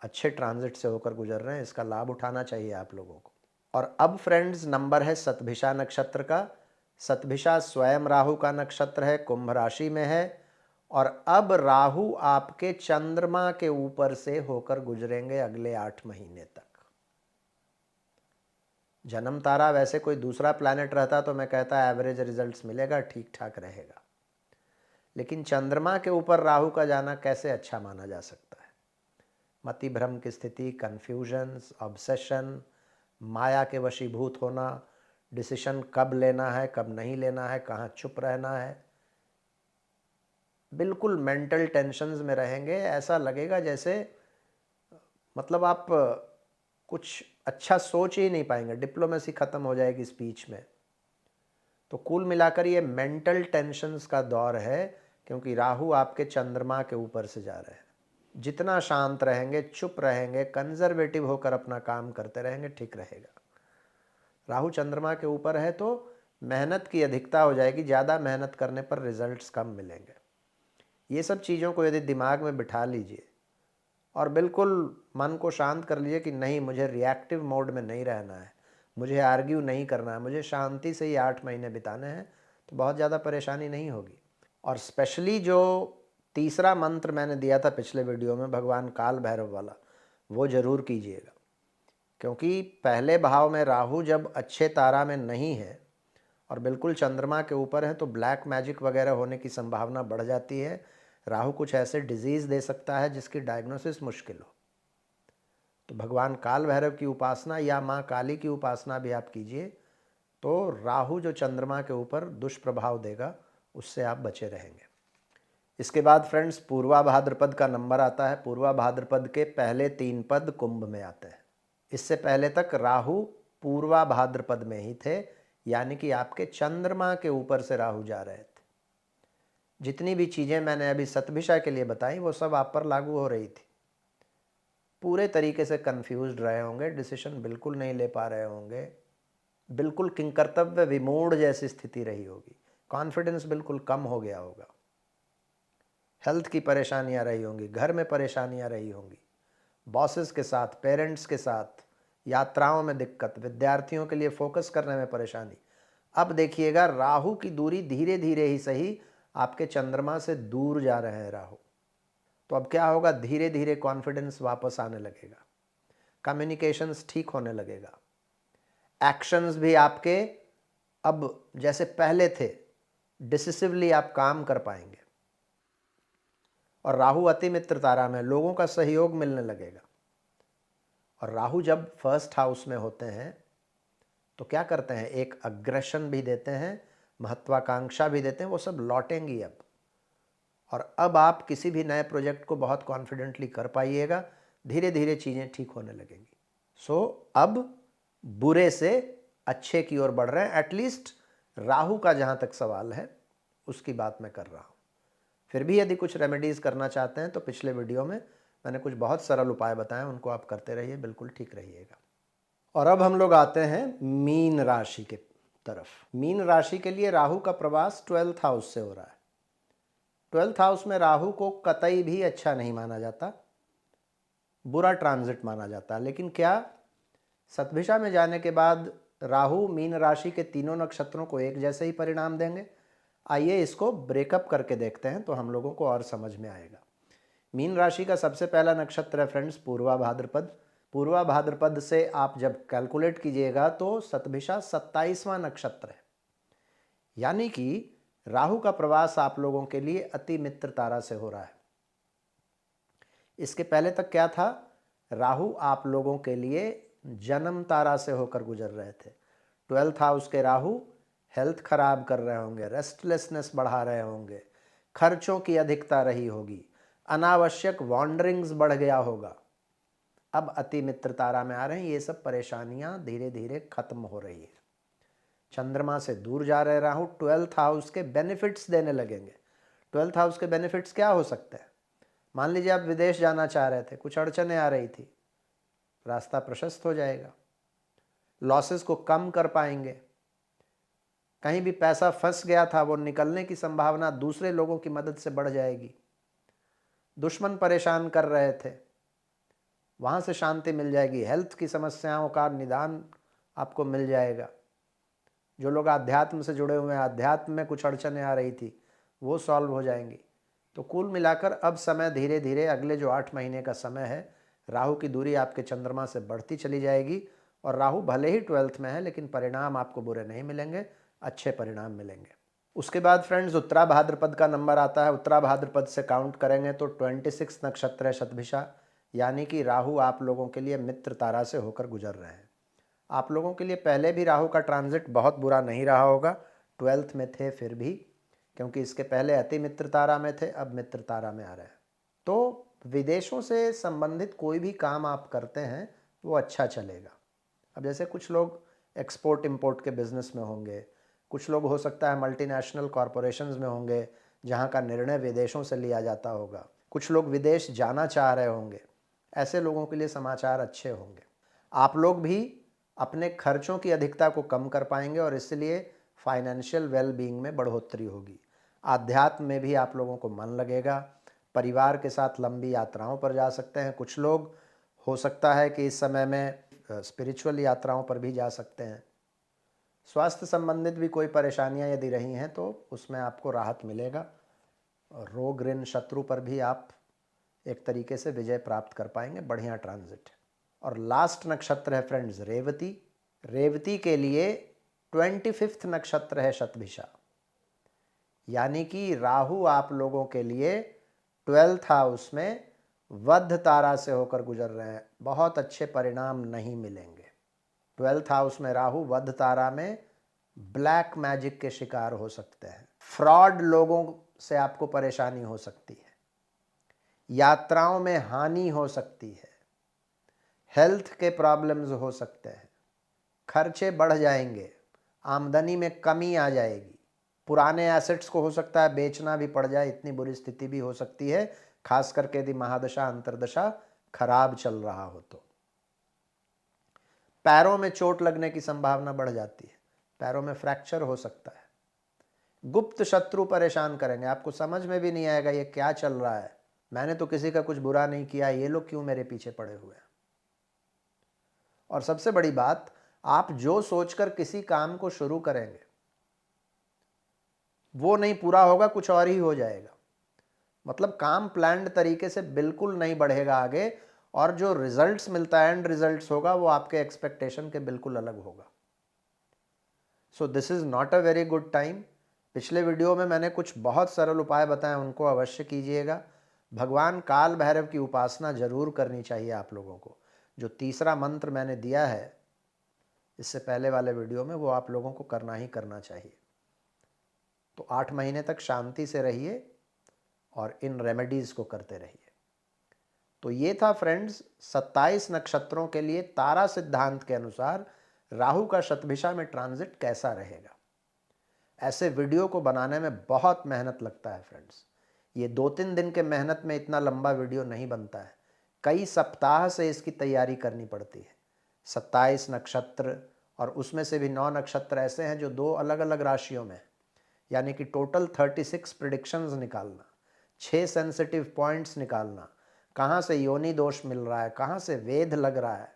अच्छे ट्रांजिट से होकर गुजर रहे हैं, इसका लाभ उठाना चाहिए आप लोगों को। और अब फ्रेंड्स नंबर है सतभिषा नक्षत्र का। सतभिषा स्वयं राहु का नक्षत्र है, कुंभ राशि में है, और अब राहु आपके चंद्रमा के ऊपर से होकर गुजरेंगे अगले 8 महीने तक। जन्म तारा वैसे कोई दूसरा प्लैनेट रहता तो मैं कहता एवरेज रिजल्ट्स मिलेगा, ठीक ठाक रहेगा, लेकिन चंद्रमा के ऊपर राहु का जाना कैसे अच्छा माना जा सकता है? मति भ्रम की स्थिति, कन्फ्यूजन्स, ऑब्सेशन, माया के वशीभूत होना, डिसीशन कब लेना है कब नहीं लेना है, कहाँ चुप रहना है, बिल्कुल मेंटल टेंशन्स में रहेंगे। ऐसा लगेगा जैसे मतलब आप कुछ अच्छा सोच ही नहीं पाएंगे, डिप्लोमेसी ख़त्म हो जाएगी स्पीच में। तो कुल मिलाकर ये मेंटल टेंशन्स का दौर है, क्योंकि राहु आपके चंद्रमा के ऊपर से जा रहे हैं। जितना शांत रहेंगे, चुप रहेंगे, कंजर्वेटिव होकर अपना काम करते रहेंगे, ठीक रहेगा। राहु चंद्रमा के ऊपर है तो मेहनत की अधिकता हो जाएगी, ज़्यादा मेहनत करने पर रिजल्ट्स कम मिलेंगे। ये सब चीज़ों को यदि दिमाग में बिठा लीजिए और बिल्कुल मन को शांत कर लीजिए कि नहीं, मुझे रिएक्टिव मोड में नहीं रहना है, मुझे आर्ग्यू नहीं करना है, मुझे शांति से ही 8 महीने बिताने हैं, तो बहुत ज़्यादा परेशानी नहीं होगी। और स्पेशली जो तीसरा मंत्र मैंने दिया था पिछले वीडियो में, भगवान काल भैरव वाला, वो ज़रूर कीजिएगा, क्योंकि पहले भाव में राहु जब अच्छे तारा में नहीं है और बिल्कुल चंद्रमा के ऊपर है तो ब्लैक मैजिक वगैरह होने की संभावना बढ़ जाती है। राहु कुछ ऐसे डिजीज़ दे सकता है जिसकी डायग्नोसिस मुश्किल हो। तो भगवान काल भैरव की उपासना या माँ काली की उपासना भी आप कीजिए, तो राहु जो चंद्रमा के ऊपर दुष्प्रभाव देगा उससे आप बचे रहेंगे। इसके बाद फ्रेंड्स पूर्वा भाद्रपद का नंबर आता है। पूर्वा भाद्रपद के पहले 3 पद कुंभ में आते हैं। इससे पहले तक राहु पूर्वा भाद्रपद में ही थे, यानी कि आपके चंद्रमा के ऊपर से राहु जा रहे थे। जितनी भी चीज़ें मैंने अभी शतभिषा के लिए बताई वो सब आप पर लागू हो रही थी। पूरे तरीके से कंफ्यूज्ड रहे होंगे, डिसीजन बिल्कुल नहीं ले पा रहे होंगे, बिल्कुल किंकर्तव्य विमूढ़ जैसी स्थिति रही होगी, कॉन्फिडेंस बिल्कुल कम हो गया होगा, हेल्थ की परेशानियां रही होंगी, घर में परेशानियां रही होंगी, बॉसेस के साथ, पेरेंट्स के साथ, यात्राओं में दिक्कत, विद्यार्थियों के लिए फोकस करने में परेशानी। अब देखिएगा राहु की दूरी धीरे धीरे ही सही आपके चंद्रमा से दूर जा रहे हैं राहु। तो अब क्या होगा, धीरे धीरे कॉन्फिडेंस वापस आने लगेगा, कम्युनिकेशंस ठीक होने लगेगा, एक्शंस भी आपके अब जैसे पहले थे डिसिसिवली आप काम कर पाएंगे। और राहु अति मित्र तारा में लोगों का सहयोग मिलने लगेगा। और राहु जब फर्स्ट हाउस में होते हैं तो क्या करते हैं, एक अग्रेशन भी देते हैं, महत्वाकांक्षा भी देते हैं, वो सब लौटेंगी अब। और अब आप किसी भी नए प्रोजेक्ट को बहुत कॉन्फिडेंटली कर पाइएगा, धीरे धीरे चीज़ें ठीक होने लगेंगी। सो अब बुरे से अच्छे की ओर बढ़ रहे हैं। एटलीस्ट राहु का जहाँ तक सवाल है उसकी बात मैं कर रहा हूँ। फिर भी यदि कुछ रेमेडीज़ करना चाहते हैं तो पिछले वीडियो में मैंने कुछ बहुत सरल उपाय बताए, उनको आप करते रहिए, बिल्कुल ठीक रहिएगा। और अब हम लोग आते हैं मीन राशि के तरफ। मीन राशि के लिए राहु का प्रवास 12th हाउस से हो रहा है। 12th हाउस में राहु को कतई भी अच्छा नहीं माना जाता, बुरा ट्रांजिट माना जाता। लेकिन क्या शतभिषा में जाने के बाद राहु मीन राशि के तीनों नक्षत्रों को एक जैसे ही परिणाम देंगे? आइए इसको ब्रेकअप करके देखते हैं तो हम लोगों को और समझ में आएगा। मीन राशि का सबसे पहला नक्षत्र है फ्रेंड्स पूर्वा भाद्रपद। पूर्वा भाद्रपद से आप जब कैलकुलेट कीजिएगा तो शतभिषा 27वां नक्षत्र है, यानी कि राहु का प्रवास आप लोगों के लिए अति मित्र तारा से हो रहा है। इसके पहले तक क्या था, राहु आप लोगों के लिए जन्म तारा से होकर गुजर रहे थे। 12th हाउस के राहु हेल्थ खराब कर रहे होंगे, रेस्टलेसनेस बढ़ा रहे होंगे, खर्चों की अधिकता रही होगी, अनावश्यक वॉन्डरिंग्स बढ़ गया होगा। अब अति मित्र तारा में आ रहे हैं, ये सब परेशानियां धीरे धीरे खत्म हो रही है। चंद्रमा से दूर जा रहे राहु 12th हाउस के बेनिफिट्स देने लगेंगे। 12th हाउस के बेनिफिट्स क्या हो सकते हैं? मान लीजिए आप विदेश जाना चाह रहे थे, कुछ अड़चने आ रही थी, रास्ता प्रशस्त हो जाएगा, लॉसेस को कम कर पाएंगे। कहीं भी पैसा फंस गया था वो निकलने की संभावना दूसरे लोगों की मदद से बढ़ जाएगी। दुश्मन परेशान कर रहे थे, वहाँ से शांति मिल जाएगी। हेल्थ की समस्याओं का निदान आपको मिल जाएगा। जो लोग आध्यात्म से जुड़े हुए हैं, आध्यात्म में कुछ अड़चने आ रही थी वो सॉल्व हो जाएंगी। तो कुल मिलाकर अब समय धीरे धीरे अगले जो 8 महीने का समय है, राहु की दूरी आपके चंद्रमा से बढ़ती चली जाएगी। और राहु भले ही 12th में है लेकिन परिणाम आपको बुरे नहीं मिलेंगे, अच्छे परिणाम मिलेंगे। उसके बाद फ्रेंड्स उत्तरा भाद्रपद का नंबर आता है। उत्तरा भाद्रपद से काउंट करेंगे तो 26 नक्षत्र है शतभिषा, यानी कि राहु आप लोगों के लिए मित्र तारा से होकर गुजर रहे हैं। आप लोगों के लिए पहले भी राहु का ट्रांजिट बहुत बुरा नहीं रहा होगा, 12th में थे फिर भी, क्योंकि इसके पहले अति मित्र तारा में थे, अब मित्र तारा में आ रहे हैं। तो विदेशों से संबंधित कोई भी काम आप करते हैं वो अच्छा चलेगा। अब जैसे कुछ लोग एक्सपोर्ट इंपोर्ट के बिजनेस में होंगे, कुछ लोग हो सकता है मल्टीनेशनल कॉरपोरेशंस में होंगे जहाँ का निर्णय विदेशों से लिया जाता होगा, कुछ लोग विदेश जाना चाह रहे होंगे, ऐसे लोगों के लिए समाचार अच्छे होंगे। आप लोग भी अपने खर्चों की अधिकता को कम कर पाएंगे और इसलिए फाइनेंशियल वेलबींग में बढ़ोतरी होगी। आध्यात्म में भी आप लोगों को मन लगेगा, परिवार के साथ लंबी यात्राओं पर जा सकते हैं। कुछ लोग हो सकता है कि इस समय में स्पिरिचुअल यात्राओं पर भी जा सकते हैं। स्वास्थ्य संबंधित भी कोई परेशानियां यदि रही हैं तो उसमें आपको राहत मिलेगा। और रोग ऋण शत्रु पर भी आप एक तरीके से विजय प्राप्त कर पाएंगे। बढ़िया ट्रांजिट। और लास्ट नक्षत्र है फ्रेंड्स रेवती। रेवती के लिए 25th नक्षत्र है शतभिषा, यानी कि राहु आप लोगों के लिए 12th हाउस में वध तारा से होकर गुजर रहे हैं, बहुत अच्छे परिणाम नहीं मिलेंगे। 12th हाउस में राहु वध तारा में ब्लैक मैजिक के शिकार हो सकते हैं। फ्रॉड लोगों से आपको परेशानी हो सकती है, यात्राओं में हानि हो सकती है, हेल्थ के प्रॉब्लम्स हो सकते हैं, खर्चे बढ़ जाएंगे, आमदनी में कमी आ जाएगी, पुराने एसेट्स को हो सकता है बेचना भी पड़ जाए, इतनी बुरी स्थिति भी हो सकती है, खास करके यदि महादशा अंतर्दशा खराब चल रहा हो तो। पैरों में चोट लगने की संभावना बढ़ जाती है, पैरों में फ्रैक्चर हो सकता है, गुप्त शत्रु परेशान करेंगे, आपको समझ में भी नहीं आएगा ये क्या चल रहा है, मैंने तो किसी का कुछ बुरा नहीं किया, ये लोग क्यों मेरे पीछे पड़े हुए हैं। और सबसे बड़ी बात, आप जो सोचकर किसी काम को शुरू करेंगे वो नहीं पूरा होगा, कुछ और ही हो जाएगा। मतलब काम प्लान्ड तरीके से बिल्कुल नहीं बढ़ेगा आगे, और जो रिजल्ट्स मिलता है, एंड रिजल्ट्स होगा, वो आपके एक्सपेक्टेशन के बिल्कुल अलग होगा। So this is not a very good time. पिछले वीडियो में मैंने कुछ बहुत सरल उपाय बताए, उनको अवश्य कीजिएगा। भगवान काल भैरव की उपासना जरूर करनी चाहिए आप लोगों को। जो तीसरा मंत्र मैंने दिया है इससे पहले वाले वीडियो में, वो आप लोगों को करना ही करना चाहिए। तो 8 महीने तक शांति से रहिए और इन रेमेडीज़ को करते रहिए। तो ये था फ्रेंड्स 27 नक्षत्रों के लिए तारा सिद्धांत के अनुसार राहु का शतभिषा में ट्रांजिट कैसा रहेगा। ऐसे वीडियो को बनाने में बहुत मेहनत लगता है फ्रेंड्स। ये 2-3 दिन के मेहनत में इतना लंबा वीडियो नहीं बनता है, कई सप्ताह से इसकी तैयारी करनी पड़ती है। 27 नक्षत्र, और उसमें से भी 9 नक्षत्र ऐसे हैं जो 2 अलग अलग राशियों में, यानी कि टोटल 36 प्रिडिक्शंस निकालना, 6 सेंसिटिव पॉइंट्स निकालना, कहाँ से योनि दोष मिल रहा है, कहाँ से वेध लग रहा है,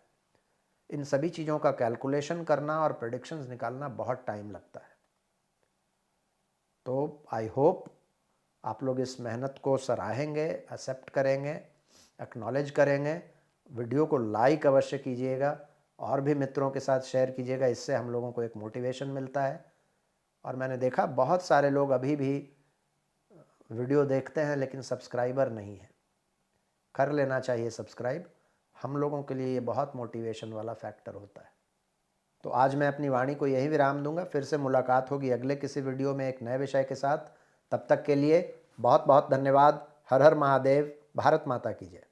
इन सभी चीज़ों का कैलकुलेशन करना और प्रेडिक्शंस निकालना बहुत टाइम लगता है। तो आई होप आप लोग इस मेहनत को सराहेंगे, एक्सेप्ट करेंगे, एक्नॉलेज करेंगे। वीडियो को लाइक अवश्य कीजिएगा और भी मित्रों के साथ शेयर कीजिएगा, इससे हम लोगों को एक मोटिवेशन मिलता है। और मैंने देखा बहुत सारे लोग अभी भी वीडियो देखते हैं लेकिन सब्सक्राइबर नहीं है, कर लेना चाहिए सब्सक्राइब। हम लोगों के लिए ये बहुत मोटिवेशन वाला फैक्टर होता है। तो आज मैं अपनी वाणी को यही विराम दूंगा, फिर से मुलाकात होगी अगले किसी वीडियो में एक नए विषय के साथ। तब तक के लिए बहुत बहुत धन्यवाद। हर हर महादेव, भारत माता की जय।